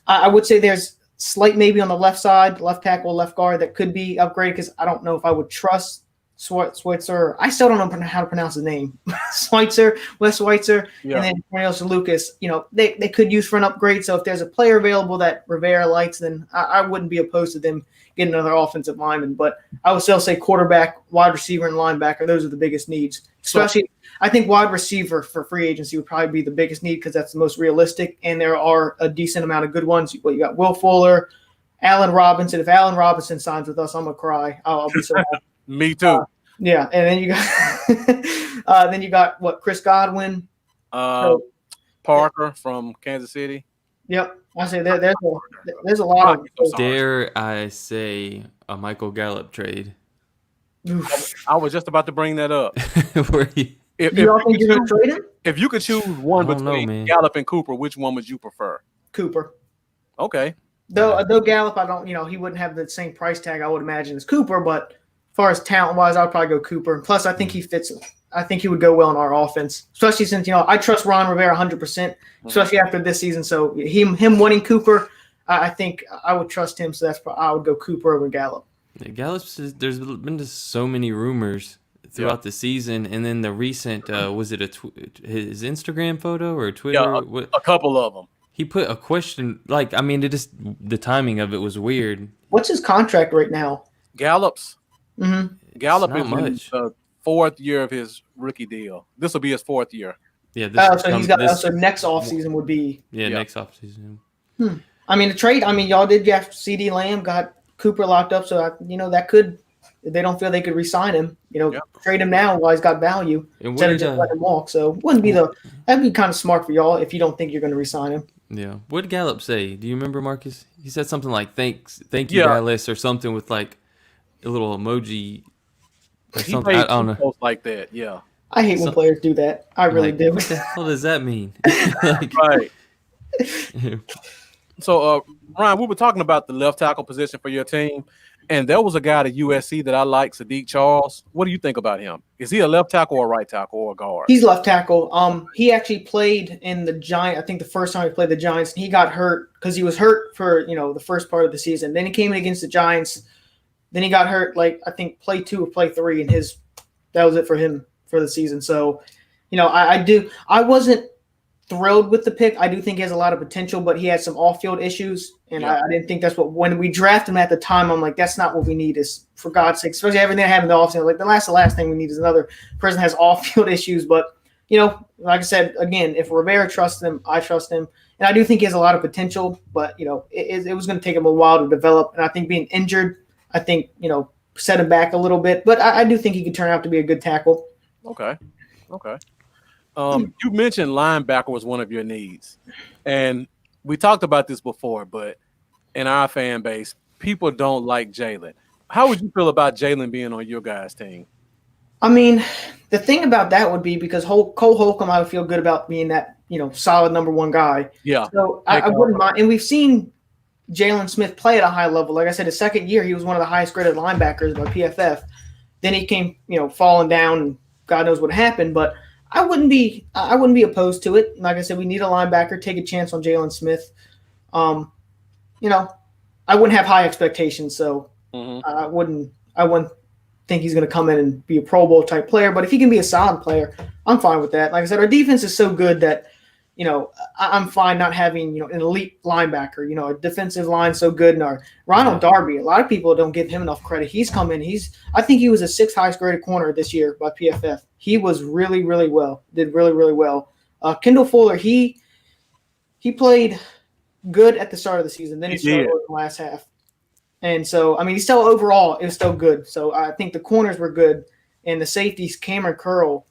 I would say there's slight maybe on the left side, left tackle, left guard that could be upgraded because I don't know if I would trust Schweitzer. I still don't know how to pronounce his name. Schweitzer, Wes Schweitzer, and then Cornelius Lucas. They could use for an upgrade. So if there's a player available that Rivera likes, then I wouldn't be opposed to them getting another offensive lineman. But I would still say quarterback, wide receiver, and linebacker. Those are the biggest needs. Especially, I think wide receiver for free agency would probably be the biggest need because that's the most realistic. And there are a decent amount of good ones. You got Will Fuller, Allen Robinson. If Allen Robinson signs with us, I'm gonna cry. I'll be so happy. Me too. Yeah, and then you got Chris Godwin, Parker from Kansas City. Yep, I say there's a lot of. Dare I say a Michael Gallup trade? I was just about to bring that up. Where he, If You all think you're gonna trade him? if you could choose one I don't know, between man. Gallup and Cooper, which one would you prefer? Cooper. Okay. Though Gallup, I don't, he wouldn't have the same price tag I would imagine as Cooper, but as far as talent wise, I'd probably go Cooper. Plus, I think he fits. I think he would go well in our offense, especially since I trust Ron Rivera 100%, especially after this season. So him winning Cooper, I think I would trust him. So I would go Cooper over Gallup. Yeah, Gallup's. There's been just so many rumors throughout the season, and then the recent was it his Instagram photo or Twitter? Yeah, a couple of them. He put a question the timing of it was weird. What's his contract right now? Gallup's. Mm-hmm. Gallup It's is not in much. the 4th year of his rookie deal. This will be his 4th year. Yeah, So next offseason would be. Next offseason. I mean, the trade. I mean, y'all did get CD Lamb, got Cooper locked up, so that could. If they don't feel they could re-sign him, trade him now while he's got value And instead what of did, just let him walk. So that'd be kind of smart for y'all if you don't think you're going to re-sign him. Yeah. What did Gallup say? Do you remember, Marcus? He said something like thank you, Dallas, or something with like a little emoji or He something. made I don't know. posts like that. Yeah. I hate when players do that. I really Like, do. What the hell does that mean? Like, Right. So, Ryan, we were talking about the left tackle position for your team, and there was a guy at USC that I like, Sadiq Charles. What do you think about him? Is he a left tackle or a right tackle or a guard? He's left tackle. He actually played in the Giants. I think the first time he played the Giants, and he got hurt because he was hurt for the first part of the season. Then he came in against the Giants. Then he got hurt, I think play 2 or play 3, and that was it for him for the season. So, I wasn't thrilled with the pick. I do think he has a lot of potential, but he had some off-field issues, and I didn't think that's when we drafted him at the time. I'm like, that's not what we need. Is for God's sake, especially everything I have in the offseason. Like the last thing we need is another person that has off-field issues. But like I said again, if Rivera trusts him, I trust him, and I do think he has a lot of potential. But it was going to take him a while to develop, and I think being injured, set him back a little bit. But I do think he could turn out to be a good tackle. Okay. You mentioned linebacker was one of your needs, and we talked about this before, but in our fan base, people don't like Jalen. How would you feel about Jalen being on your guys' team? I mean, the thing about that would be because Cole Holcomb, I would feel good about being that, solid number 1 guy. Yeah. So I wouldn't mind. And we've seen Jalen Smith play at a high level. Like I said, his second year, he was one of the highest graded linebackers by PFF. Then he came, falling down, and God knows what happened. But I wouldn't be opposed to it. Like I said, we need a linebacker. Take a chance on Jalen Smith. I wouldn't have high expectations, so I wouldn't think he's going to come in and be a Pro Bowl type player. But if he can be a solid player, I'm fine with that. Like I said, our defense is so good that I'm fine not having an elite linebacker. A defensive line so good. And our Ronald Darby, a lot of people don't give him enough credit. He's come in. I think he was a 6th highest graded corner this year by PFF. He was really, really well. Did really, really well. Kendall Fuller, he played good at the start of the season. Then he struggled in the last half. And so, I mean, he's still overall, it was still good. So I think the corners were good. And the safeties, Cameron Curl,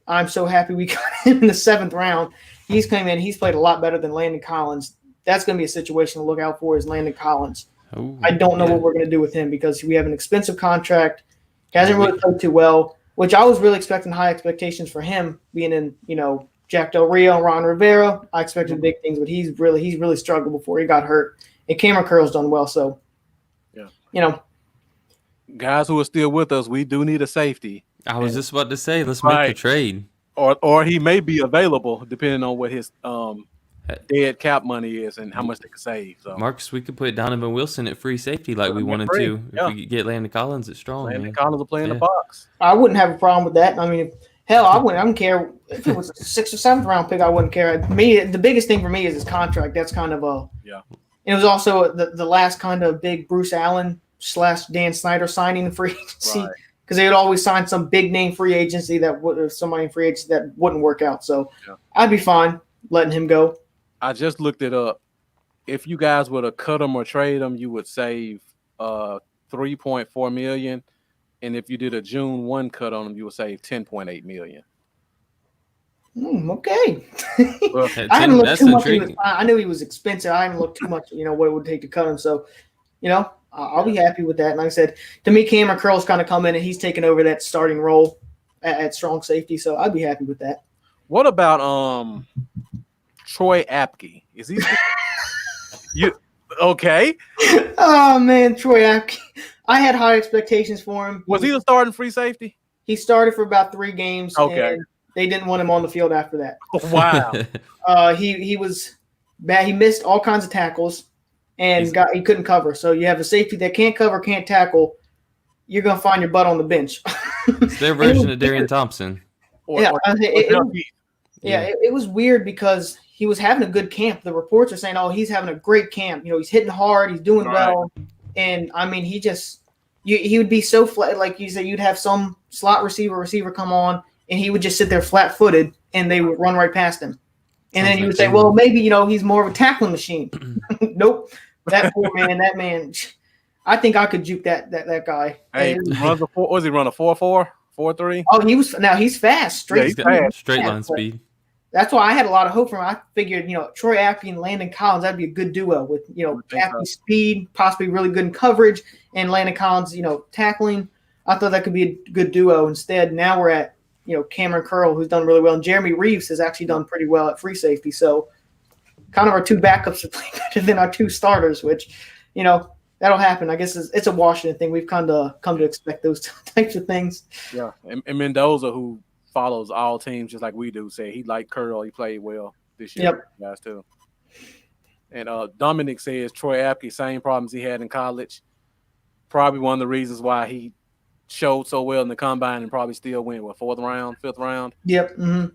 I'm so happy we got him in the 7th round. He's come in. He's played a lot better than Landon Collins. That's going to be a situation to look out for is Landon Collins. Ooh, I don't know what we're going to do with him because we have an expensive contract. He hasn't really played too well, which I was really expecting high expectations for him being in, Jack Del Rio and Ron Rivera. I expected big things, but he's really struggled before he got hurt. And Cameron Curl's done well, so guys who are still with us, we do need a safety. I was just about to say, let's make the trade. Or he may be available depending on what his dead cap money is and how much they can save. So Marcus, we could put Donovan Wilson at free safety like we wanted to. If we could get Landon Collins at strong. Landon Collins will play in the box. I wouldn't have a problem with that. I mean, hell, I wouldn't care if it was a 6th or 7th round pick. I wouldn't care. The biggest thing for me is his contract. That's kind of a And it was also the last kind of big Bruce Allen / Dan Snyder signing in free agency because they would always sign some big name free agency somebody in free agency that wouldn't work out. So I'd be fine letting him go. I just looked it up. If you guys were to cut him or trade him, you would save $3.4 million, and if you did a June 1 cut on him, you would save $10.8 million. Okay. Well, I haven't looked too much. I knew he was expensive. I haven't looked too much. What it would take to cut him. So, I'll be happy with that. And like I said, to me, Cameron Curl's kind of come in and he's taken over that starting role at strong safety. So I'd be happy with that. What about Troy Apke? Is he? You okay? Oh man, Troy Apke. I had high expectations for him. Was he the starting free safety? He started for about 3 games. Okay. And they didn't want him on the field after that. Wow. He was bad. He missed all kinds of tackles and he couldn't cover. So you have a safety that can't cover, can't tackle. You're gonna find your butt on the bench. It's their version of Darian Thompson. It was weird because he was having a good camp. The reports are saying, "Oh, he's having a great camp. He's hitting hard. He's doing well." And I mean, he would be so flat. Like you said, you'd have some slot receiver come on, and he would just sit there flat-footed, and they would run right past him. And then you would say, "Well, maybe he's more of a tackling machine." Nope, that poor man. That man. I think I could juke that guy. Hey, runs a 4. Was he run a 4.4, 4.3? Oh, he's fast. Straight line speed. That's why I had a lot of hope for him. I figured, Troy Apke and Landon Collins, that'd be a good duo with, Apke's speed, possibly really good in coverage, and Landon Collins, tackling. I thought that could be a good duo. Instead, now we're at, Cameron Curl, who's done really well, and Jeremy Reeves has actually done pretty well at free safety. So kind of our 2 backups are playing better than our 2 starters, which, that'll happen. I guess it's a Washington thing. We've kind of come to expect those types of things. Yeah, and Mendoza, who follows all teams just like we do, say he liked Curl. He played well this year, guys, too. And Dominic says Troy Apke, same problems he had in college. Probably one of the reasons why he showed so well in the combine and probably still went, 4th round, 5th round? Yep. Mm-hmm.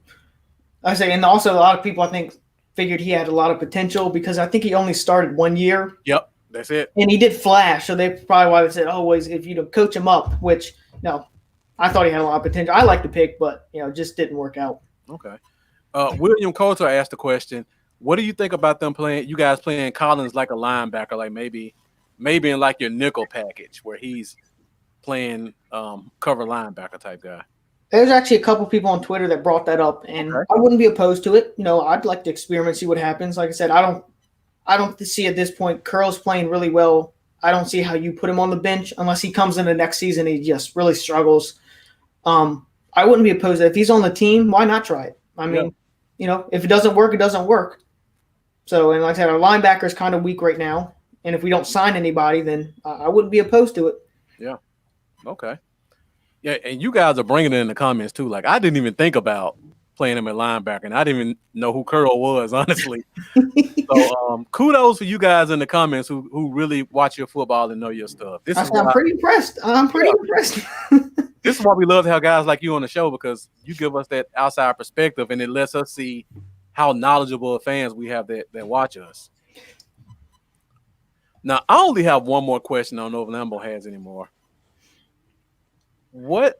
I say, and also a lot of people, I think, figured he had a lot of potential because I think he only started 1 year. Yep, that's it. And he did flash, so they probably why they said, if you coach him up, which, no, I thought he had a lot of potential. I liked the pick, but, just didn't work out. Okay. William Coulter asked the question, what do you think about you guys playing Collins like a linebacker, like maybe in like your nickel package where he's playing cover linebacker type guy? There's actually a couple people on Twitter that brought that up, and I wouldn't be opposed to it. I'd like to experiment, see what happens. Like I said, I don't see at this point Curl's playing really well. I don't see how you put him on the bench unless he comes in the next season and he just really struggles. I wouldn't be opposed to it. If he's on the team, why not try it? I mean, if it doesn't work, it doesn't work. So, and like I said, our linebacker is kind of weak right now. And if we don't sign anybody, then I wouldn't be opposed to it. Yeah. Okay. Yeah, and you guys are bringing it in the comments too. Like, I didn't even think about playing him at linebacker, and I didn't even know who Curl was, honestly. So, kudos for you guys in the comments who really watch your football and know your stuff. I'm pretty impressed. This is why we love to have guys like you on the show, because you give us that outside perspective, and it lets us see how knowledgeable of fans we have that watch us. Now, I only have one more question. I don't know if Lambo has any more. What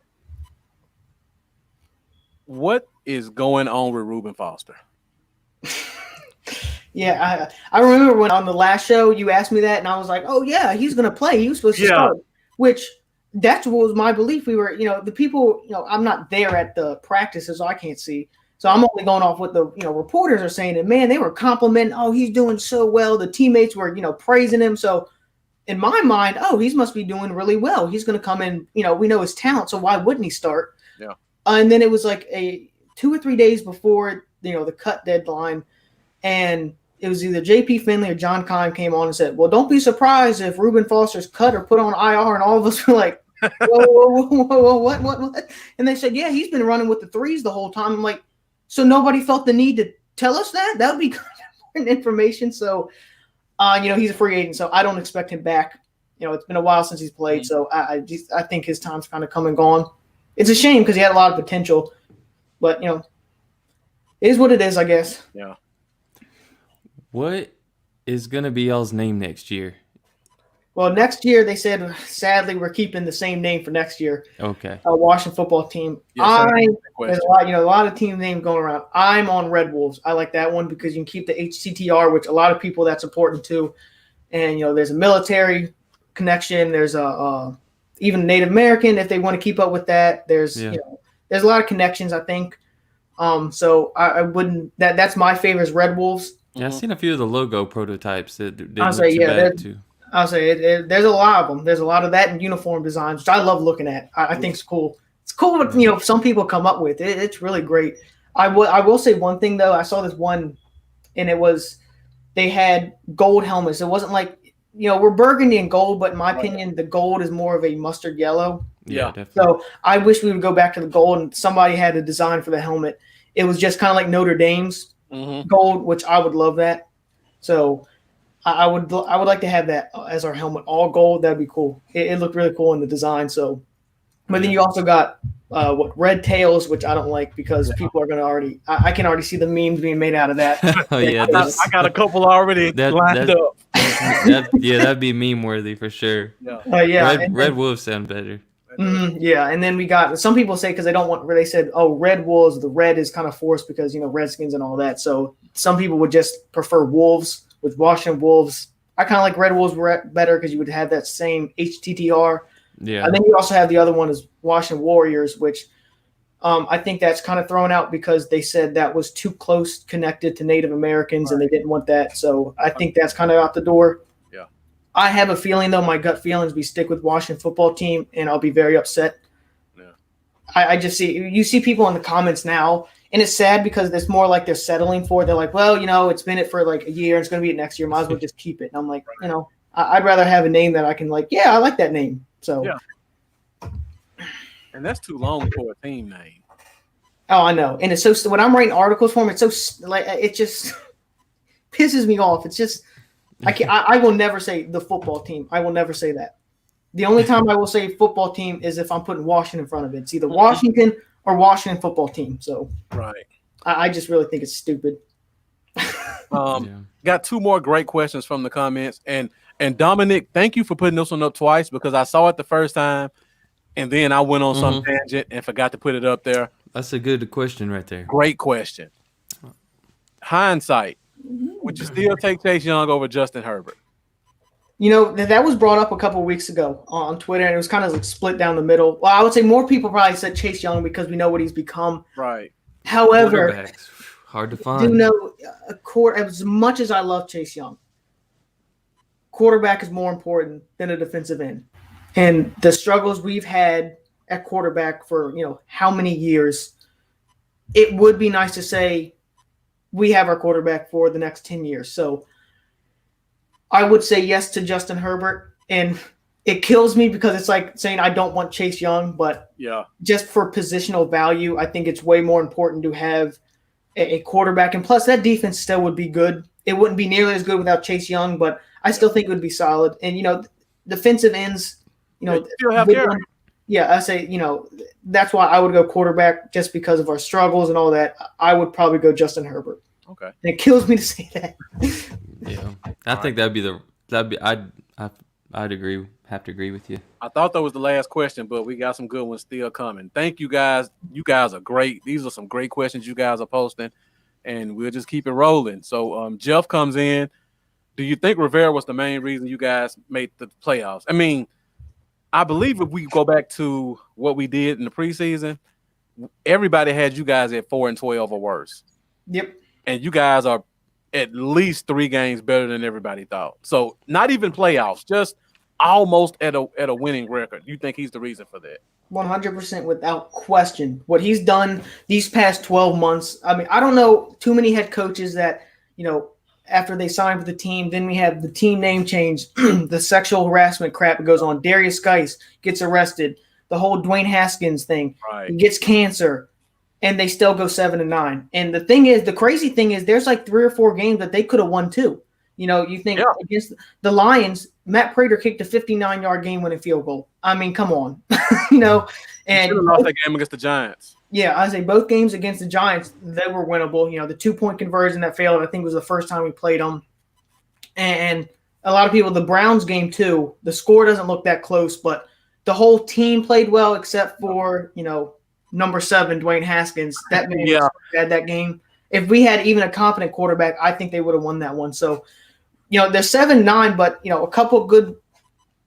is going on with Reuben Foster? Yeah, I remember when on the last show you asked me that, and I was like, oh, yeah, he's going to play. He was supposed to start, which that's what was my belief. We were, the people, I'm not there at the practices, so I can't see. So I'm only going off what the reporters are saying. And man, they were complimenting, oh, he's doing so well. The teammates were, praising him. So in my mind, oh, he must be doing really well. He's going to come in, we know his talent, so why wouldn't he start? Yeah. And then it was like 2 or 3 days before, the cut deadline, and it was either J.P. Finley or John Kime came on and said, well, don't be surprised if Reuben Foster's cut or put on IR, and all of us were like, whoa, what? And they said, yeah, he's been running with the threes the whole time. I'm like, so nobody felt the need to tell us that? That would be kind of important information. So, he's a free agent, so I don't expect him back. It's been a while since he's played, so I think his time's kind of come and gone. It's a shame because he had a lot of potential, but, it is what it is, I guess. Yeah. What is going to be y'all's name next year? Well, next year they said, sadly, we're keeping the same name for next year. Okay. Washington football team. There's a lot of team names going around. I'm on Red Wolves. I like that one because you can keep the HTTR, which a lot of people that's important too. And there's a military connection. There's even Native American if they want to keep up with that. There's there's a lot of connections, I think. So I wouldn't. That's my favorite is Red Wolves. Yeah, I've seen a few of the logo prototypes that didn't I'll look say, too bad too. I'll say there's a lot of them. There's a lot of that in uniform designs, which I love looking at. I think it's cool. It's cool what some people come up with. It's really great. I will say one thing though. I saw this one, and it was they had gold helmets. It wasn't like we're burgundy and gold, but in my opinion, the gold is more of a mustard yellow. Yeah, definitely. So I wish we would go back to the gold, and somebody had a design for the helmet. It was just kind of like Notre Dame's gold, which I would love that. So I would like to have that as our helmet, all gold. That'd be cool. It looked really cool in the design. So, but then you also got red tails, which I don't like because people are gonna I can already see the memes being made out of that. Oh yeah, I got a couple already lined up. That'd be meme worthy for sure. Red Wolves sound better. Yeah, and then we got some people say because they don't want. They said, "Oh, Red Wolves." The red is kind of forced because Redskins and all that. So some people would just prefer Wolves with Washington Wolves. I kind of like Red Wolves better because you would have that same HTTR. Yeah. And then you also have the other one is Washington Warriors, which I think that's kind of thrown out because they said that was too close connected to Native Americans and they didn't want that. So I think that's kind of out the door. Yeah. I have a feeling, though, my gut feelings, we stick with Washington football team, and I'll be very upset. Yeah. I just see people in the comments now, and it's sad because it's more like they're settling for it. They're like, well, it's been it for like a year, and it's going to be it next year. Might as well just keep it. And I'm like, I'd rather have a name that I can I like that name. So. Yeah. And that's too long for a team name. Oh, I know. And it's so when I'm writing articles for them, it's so like it just pisses me off. It's just I will never say the football team. I will never say that. The only time I will say football team is if I'm putting Washington in front of it. It's either Washington or Washington football team. So right. I just really think it's stupid. Got two more great questions from the comments. And Dominic, thank you for putting this one up twice because I saw it the first time and then I went on some tangent and forgot to put it up there. That's a good question right there. Great question. Hindsight. Would you still take Chase Young over Justin Herbert? That was brought up a couple of weeks ago on Twitter, and it was kind of like split down the middle. Well, I would say more people probably said Chase Young because we know what he's become. Right. However, hard to find. Do know as much as I love Chase Young, quarterback is more important than a defensive end. And the struggles we've had at quarterback for, how many years, it would be nice to say we have our quarterback for the next 10 years. So I would say yes to Justin Herbert. And it kills me because it's like saying I don't want Chase Young, but just for positional value, I think it's way more important to have a quarterback. And plus that defense still would be good. It wouldn't be nearly as good without Chase Young, but I still think it would be solid. And, defensive ends, still have Garrett. I say, that's why I would go quarterback just because of our struggles and all that. I would probably go Justin Herbert. Okay. And it kills me to say that. Yeah. I think I'd agree. Have to agree with you. I thought that was the last question, but we got some good ones still coming. Thank you guys. You guys are great. These are some great questions you guys are posting, and we'll just keep it rolling. So Jeff comes in. Do you think Rivera was the main reason you guys made the playoffs? I mean, I believe if we go back to what we did in the preseason, everybody had you guys at 4-12 or worse. Yep. And you guys are at least 3 games better than everybody thought. So not even playoffs, just almost at a winning record. You think he's the reason for that? 100% without question. What he's done these past 12 months. I mean, I don't know too many head coaches that, after they sign with the team, then we have the team name change, the sexual harassment crap that goes on. Darius Geis gets arrested, the whole Dwayne Haskins thing. Right. He gets cancer, and they still go 7-9. And the crazy thing is there's like 3 or 4 games that they could have won too. You think against the Lions, Matt Prater kicked a 59-yard game-winning field goal. I mean, come on. And lost that game against the Giants. Yeah, I say both games against the Giants, they were winnable. The 2-point conversion that failed, I think, was the first time we played them. And a lot of people, the Browns game too, the score doesn't look that close, but the whole team played well except for, number 7, Dwayne Haskins. That man had that game. If we had even a competent quarterback, I think they would have won that one. So, they're 7-9, but, a couple good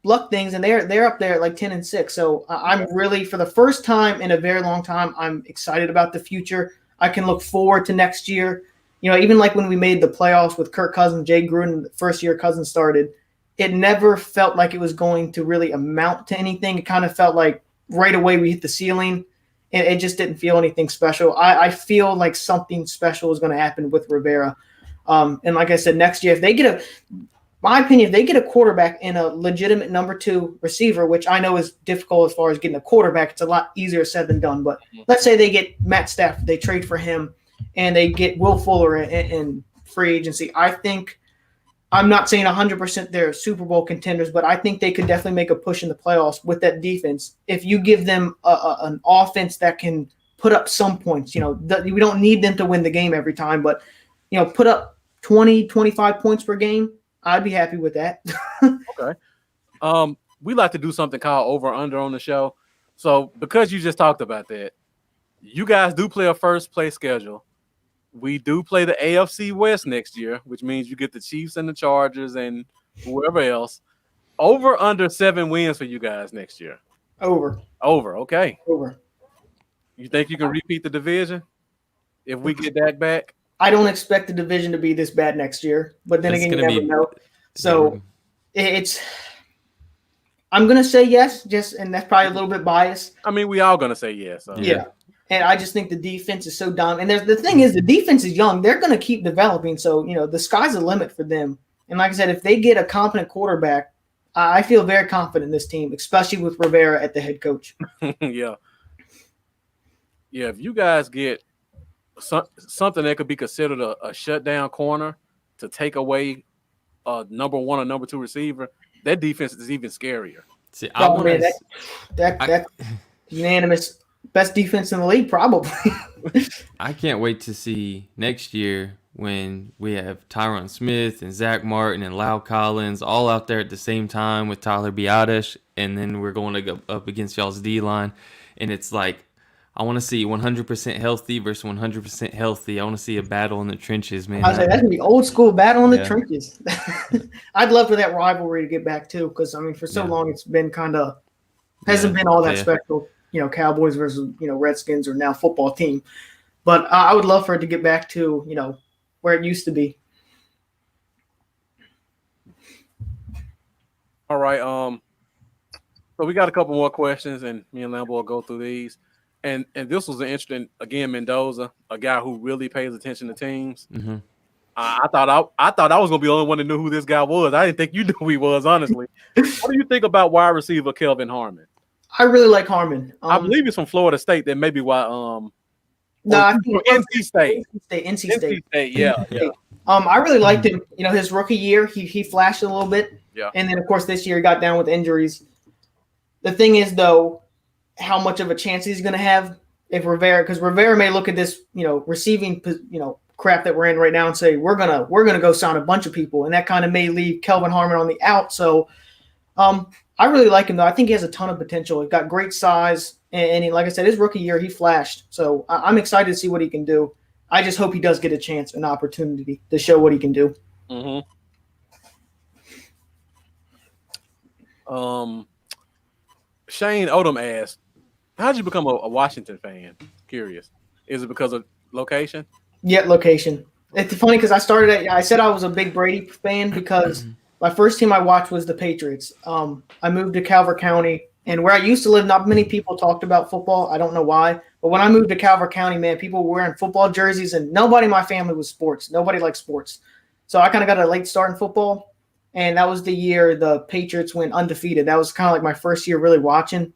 luck things, and they're up there at like 10-6. So I'm really, for the first time in a very long time, I'm excited about the future. I can look forward to next year. Even like when we made the playoffs with Kirk Cousins, Jay Gruden, the first year Cousins started, it never felt like it was going to really amount to anything. It kind of felt like right away we hit the ceiling, and it just didn't feel anything special. I feel like something special is going to happen with Rivera. And like I said, next year, if they get my opinion, if they get a quarterback and a legitimate number 2 receiver, which I know is difficult as far as getting a quarterback, it's a lot easier said than done. But let's say they get Matt Stafford, they trade for him, and they get Will Fuller in free agency. I think, I'm not saying 100% they're Super Bowl contenders, but I think they could definitely make a push in the playoffs with that defense. If you give them an offense that can put up some points, we don't need them to win the game every time, but, put up 20, 25 points per game, I'd be happy with that. Okay. We like to do something called over under on the show. So because you just talked about that, you guys do play a first place schedule. We do play the AFC West next year, which means you get the Chiefs and the Chargers and whoever else. Over under 7 wins for you guys next year. Over. Okay. Over. You think you can repeat the division if we get that back? I don't expect the division to be this bad next year, but then again, you never know. So I'm going to say yes, and that's probably a little bit biased. I mean, we all going to say yes. So. Yeah. And I just think the defense is so dominant. And the thing is, the defense is young. They're going to keep developing. So, the sky's the limit for them. And like I said, if they get a competent quarterback, I feel very confident in this team, especially with Rivera at the head coach. Yeah. Yeah, if you guys get something that could be considered a shutdown corner to take away number 1 or number 2 receiver, that defense is even scarier. See, that's unanimous best defense in the league, probably. I can't wait to see next year when we have Tyron Smith and Zach Martin and Lau Collins all out there at the same time with Tyler Biadasz, and then we're going to go up against y'all's D-line, and it's like, I want to see 100% healthy versus 100% healthy. I want to see a battle in the trenches, man. I was like, that's going to be old school battle in the trenches. I'd love for that rivalry to get back, too, because, I mean, for so long it's been kind of – hasn't been all that special, Cowboys versus, Redskins or now football team. But I would love for it to get back to, where it used to be. All right. So we got a couple more questions, and me and Lambo will go through these. And this was an interesting, again, Mendoza, a guy who really pays attention to teams. Mm-hmm. I thought I was gonna be the only one that knew who this guy was. I didn't think you knew who he was, honestly. What do you think about wide receiver Kelvin Harmon? I really like Harmon. I believe he's from Florida State. That may be why. I think NC State. NC State. Yeah. I really liked him. His rookie year, he flashed a little bit. Yeah. And then, of course, this year he got down with injuries. The thing is, though, how much of a chance he's going to have if Rivera, because Rivera may look at this, receiving, crap that we're in right now and say we're gonna go sign a bunch of people, and that kind of may leave Kelvin Harmon on the out. So, I really like him though. I think he has a ton of potential. He's got great size, and he, like I said, his rookie year he flashed. So I'm excited to see what he can do. I just hope he does get a chance, an opportunity to show what he can do. Mm-hmm. Shane Odom asked, how'd you become a Washington fan? Curious. Is it because of location? Yeah, location. It's funny because I said I was a big Brady fan because my first team I watched was the Patriots. I moved to Calvert County, and where I used to live, not many people talked about football. I don't know why. But when I moved to Calvert County, man, people were wearing football jerseys, and nobody in my family was sports. Nobody liked sports. So I kind of got a late start in football, and that was the year the Patriots went undefeated. That was kind of like my first year really watching.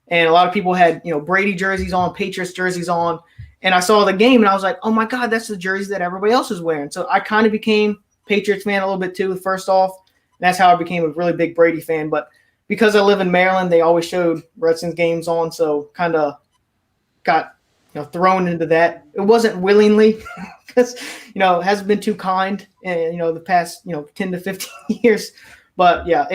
And a lot of people had, Brady jerseys on, Patriots jerseys on. And I saw the game, and I was like, oh, my God, that's the jersey that everybody else is wearing. So I kind of became Patriots fan a little bit too, first off. And that's how I became a really big Brady fan. But because I live in Maryland, they always showed Redskins games on, so kind of got thrown into that. It wasn't willingly because, it hasn't been too kind in, the past, 10 to 15 years. But, yeah,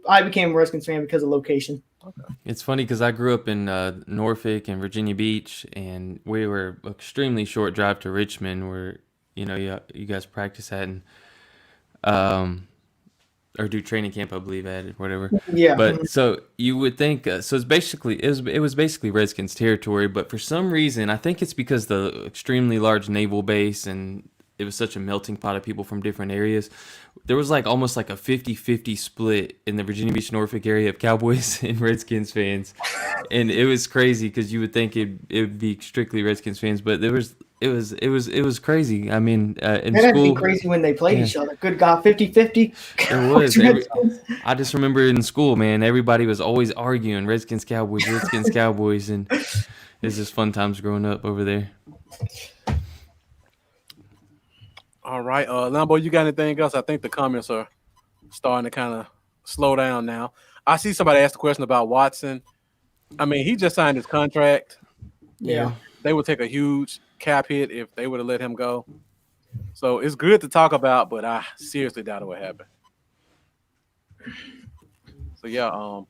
I became a Redskins fan because of location. Okay. It's funny because I grew up in Norfolk and Virginia Beach, and we were extremely short drive to Richmond, where you guys practice at and or do training camp, I believe, at it, whatever. Yeah. But so you would think so. It was basically Redskins territory, but for some reason, I think it's because the extremely large naval base and it was such a melting pot of people from different areas. There was almost like a 50-50 split in the Virginia Beach, Norfolk area of Cowboys and Redskins fans. And it was crazy because you would think it would be strictly Redskins fans, but it was crazy. I mean, in That'd school, be crazy when they played each other. Good God, 50-50. it was. I just remember in school, man, everybody was always arguing Redskins, Cowboys, and it's just fun times growing up over there. All right. Lambo, you got anything else? I think the comments are starting to kind of slow down now. I see somebody asked a question about Watson. I mean, he just signed his contract. Yeah. They would take a huge cap hit if they would have let him go. So it's good to talk about, but I seriously doubt it would happen. So, yeah,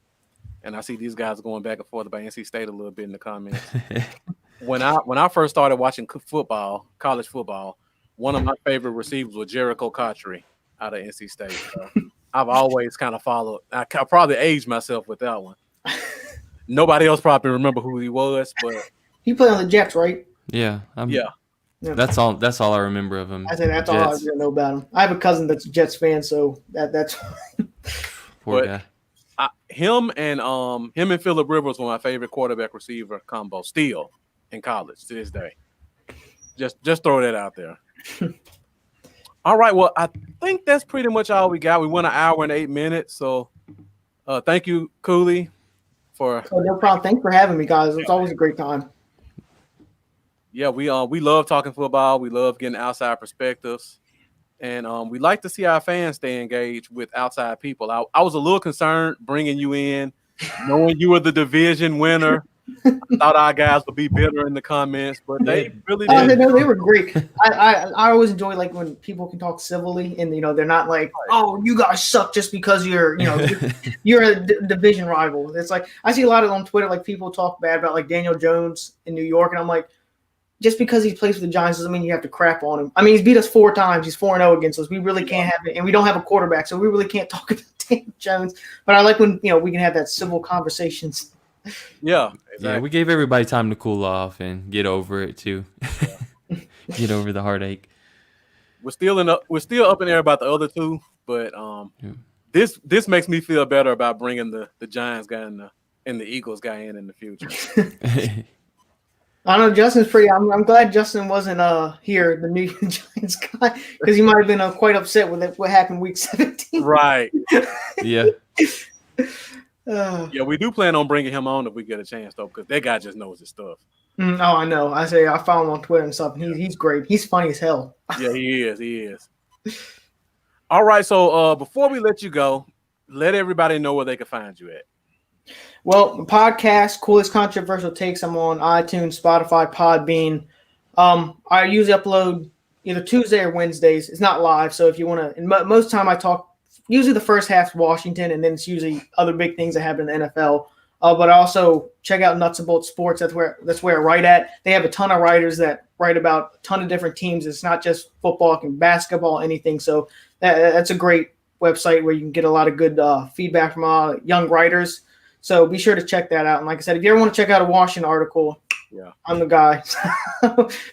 and I see these guys going back and forth about NC State a little bit in the comments. When I first started watching football, college football, one of my favorite receivers was Jericho Cotchery out of NC State. So I've always kind of followed. I probably aged myself with that one. Nobody else probably remember who he was, but he played on the Jets, right? Yeah. Yeah. That's all I remember of him. I say that's all I really know about him. I have a cousin that's a Jets fan, so that's Poor guy. Him and Phillip Rivers were my favorite quarterback receiver combo still in college to this day. Just throw that out there. All right. Well, I think that's pretty much all we got. We went an hour and 8 minutes. So thank you, Cooley, for no problem. Thanks for having me, guys. It's always a great time. Yeah, we love talking football. We love getting outside perspectives. And we like to see our fans stay engaged with outside people. I was a little concerned bringing you in, knowing you were the division winner. I thought our guys would be bitter in the comments, but they really did. No, they were great. I always enjoy when people can talk civilly and they're not like, oh, you guys suck just because you're you're a division rival. It's like I see a lot of on Twitter people talk bad about Daniel Jones in New York, and I'm like, just because he plays for the Giants doesn't mean you have to crap on him. I mean, he's beat us 4 times. He's 4-0 against us. We really can't have it, and we don't have a quarterback, so we really can't talk about Daniel Jones. But I like when we can have that civil conversations. Yeah, exactly. Yeah, we gave everybody time to cool off and get over it too. Get over the heartache. We're still up in there about the other two, but this makes me feel better about bringing the Giants guy and the Eagles guy in the future. I know Justin's pretty. I'm glad Justin wasn't here, the New York Giants guy, because he might have been quite upset with what happened week 17. Right. Yeah. Yeah, we do plan on bringing him on if we get a chance, though, because that guy just knows his stuff. Oh, I know. I follow him on Twitter and stuff. He's great. He's funny as hell. Yeah, he is. He is. All right, so before we let you go, let everybody know where they can find you at. Well, the podcast, Coolest Controversial Takes, I'm on iTunes, Spotify, Podbean. I usually upload either Tuesday or Wednesdays. It's not live, so if you want to – and most time I talk – usually the first half's Washington, and then it's usually other big things that happen in the NFL. But I also check out Nuts and Bolts Sports. That's where I write at. They have a ton of writers that write about a ton of different teams. It's not just football, it can be basketball, anything. So that's a great website where you can get a lot of good feedback from young writers. So be sure to check that out. And like I said, if you ever want to check out a Washington article, I'm the guy.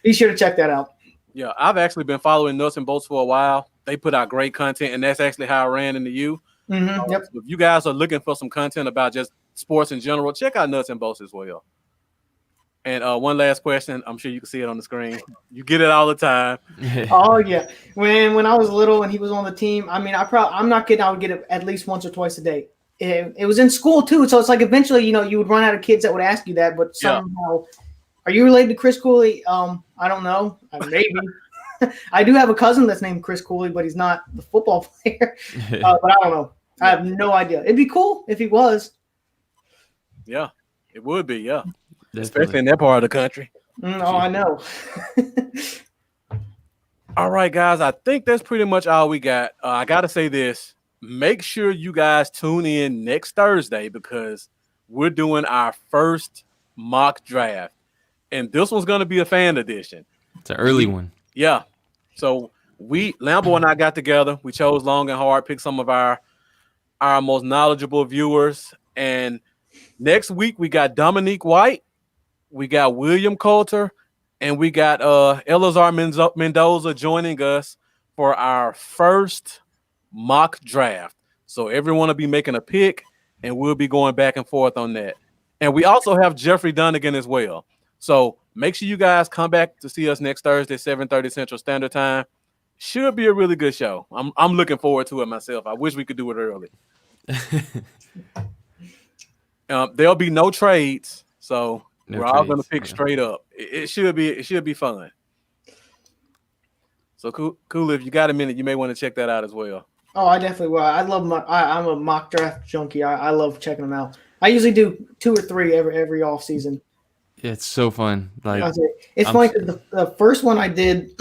Be sure to check that out. Yeah, I've actually been following Nuts and Bolts for a while. They put out great content, and that's actually how I ran into you. Mm-hmm. Yep. So if you guys are looking for some content about just sports in general, check out Nuts and Bolts as well. And one last question. I'm sure you can see it on the screen. You get it all the time. Oh yeah. When I was little and he was on the team, I mean, I'm not kidding. I would get it at least once or twice a day. It was in school too, so it's like eventually, you would run out of kids that would ask you that. But somehow, are you related to Chris Cooley? I don't know. Maybe. I do have a cousin that's named Chris Cooley, but he's not the football player. But I don't know. I have no idea. It'd be cool if he was. Yeah, it would be. Yeah, Definitely. especially in that part of the country. Oh, I know. All right, guys. I think that's pretty much all we got. I got to say this. Make sure you guys tune in next Thursday because we're doing our first mock draft. And this one's going to be a fan edition. It's an early one. Yeah. So Lambo and I got together. We chose long and hard, picked some of our most knowledgeable viewers. And next week, we got Dominique White, we got William Coulter, and we got Elazar Mendoza joining us for our first mock draft. So everyone will be making a pick, and we'll be going back and forth on that. And we also have Jeffrey Dunnigan as well. So make sure you guys come back to see us next Thursday, 7:30 Central Standard Time. Should be a really good show. I'm looking forward to it myself. I wish we could do it early. There'll be no trades, so we're all going to pick straight up. It should be fun. So cool. If you got a minute, you may want to check that out as well. Oh, I definitely will. I'm a mock draft junkie. I love checking them out. I usually do 2 or 3 every off season. Yeah, it's so fun. Like it's funny because the first one I did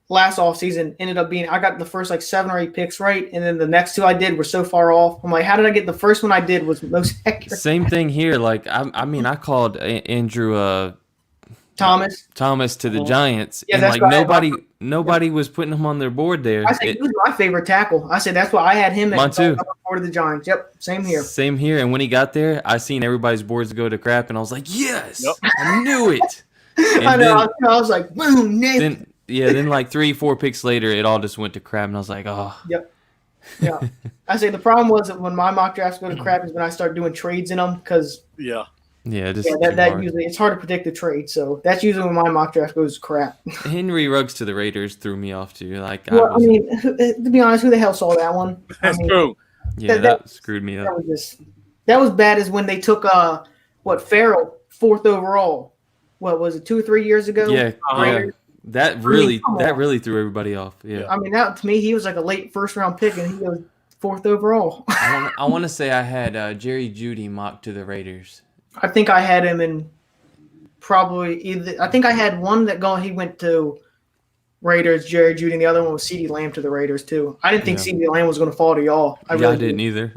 last off season ended up being I got the first like 7 or 8 picks right, and then the next 2 I did were so far off. I'm like, how did I get the first one I did was most accurate? Same thing here. Like I called Andrew Thomas to the Giants, Yeah, and like nobody was putting him on their board there. I said he was my favorite tackle. I said that's why I had him Mine too. Board of the Giants. Yep, same here. Same here. And when he got there, I seen everybody's boards go to crap, and I was like, yes, I knew it. And I know. I was like, boom, nailed it. Then like 3-4 picks later, it all just went to crap, and I was like, oh. Yep. Yeah. I say the problem was that when my mock drafts go to crap is when I start doing trades in them because that usually it's hard to predict the trade. So that's usually when my mock draft goes to crap. Henry Ruggs to the Raiders threw me off too. Like, well, to be honest, who the hell saw that one? That's true. Yeah, that screwed me up. That was bad as when they took Farrell 4th overall. What was it, 2 or 3 years ago? Yeah. That really threw everybody off. Yeah. I mean, that to me, he was like a late first round pick, and he goes 4th overall. I want to say I had Jerry Jeudy mocked to the Raiders. I think I had him in I think I had one he went to Raiders, Jerry Jeudy, and the other one was CeeDee Lamb to the Raiders too. I didn't think CeeDee Lamb was going to fall to y'all. I didn't either.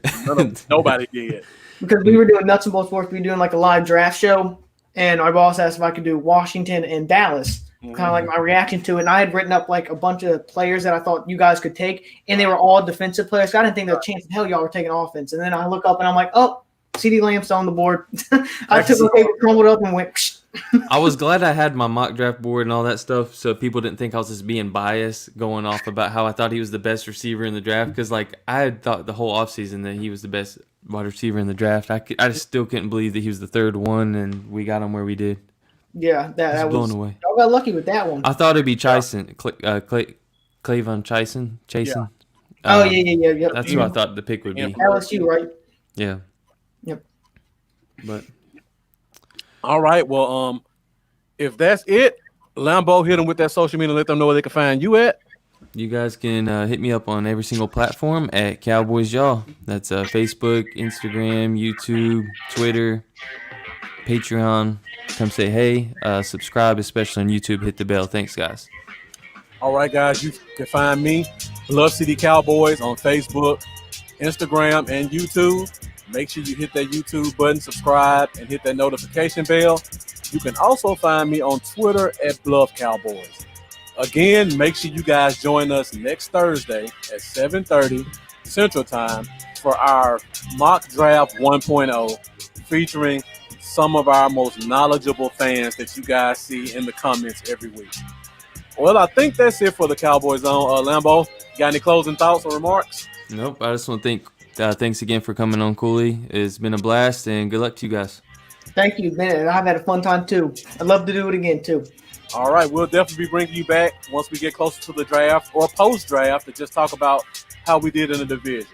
Nobody did. Because we were doing Nuts and Bolts Sports, we were doing like a live draft show, and our boss asked if I could do Washington and Dallas. Kind of like my reaction to it. And I had written up like a bunch of players that I thought you guys could take, and they were all defensive players. So I didn't think there was a chance in hell y'all were taking offense. And then I look up and I'm like, oh, CeeDee Lamb's on the board. I took a paper, crumbled up, and went. I was glad I had my mock draft board and all that stuff, so people didn't think I was just being biased, going off about how I thought he was the best receiver in the draft. Because like I had thought the whole offseason that he was the best wide receiver in the draft. I just still couldn't believe that he was the 3rd one, and we got him where we did. Yeah, that was blown away. I got lucky with that one. I thought it'd be Chison, Clavon Chison. Yeah. That's who I thought the pick would be. LSU, right? Yeah. Yep. But all right, well, if that's it, Lambo, hit them with that social media and let them know where they can find you at. You guys can hit me up on every single platform at Cowboys Y'all. That's Facebook, Instagram, YouTube, Twitter, Patreon. Come say hey. Subscribe, especially on YouTube. Hit the bell. Thanks, guys. All right, guys. You can find me, Bluff City Cowboys, on Facebook, Instagram, and YouTube. Make sure you hit that YouTube button, subscribe, and hit that notification bell. You can also find me on Twitter at Bluff Cowboys. Again, make sure you guys join us next Thursday at 7:30 Central Time for our mock draft 1.0. featuring some of our most knowledgeable fans that you guys see in the comments every week. Well, I think that's it for the Cowboys Zone. Lambo, got any closing thoughts or remarks? Nope. I just want to thanks again for coming on, Cooley. It's been a blast, and good luck to you guys. Thank you, man. I've had a fun time too. I'd love to do it again too. All right, we'll definitely be bringing you back once we get closer to the draft or post-draft to just talk about how we did in the division.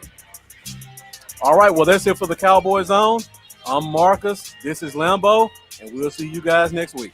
All right, well, that's it for the Cowboy Zone. I'm Marcus. This is Lambo, and we'll see you guys next week.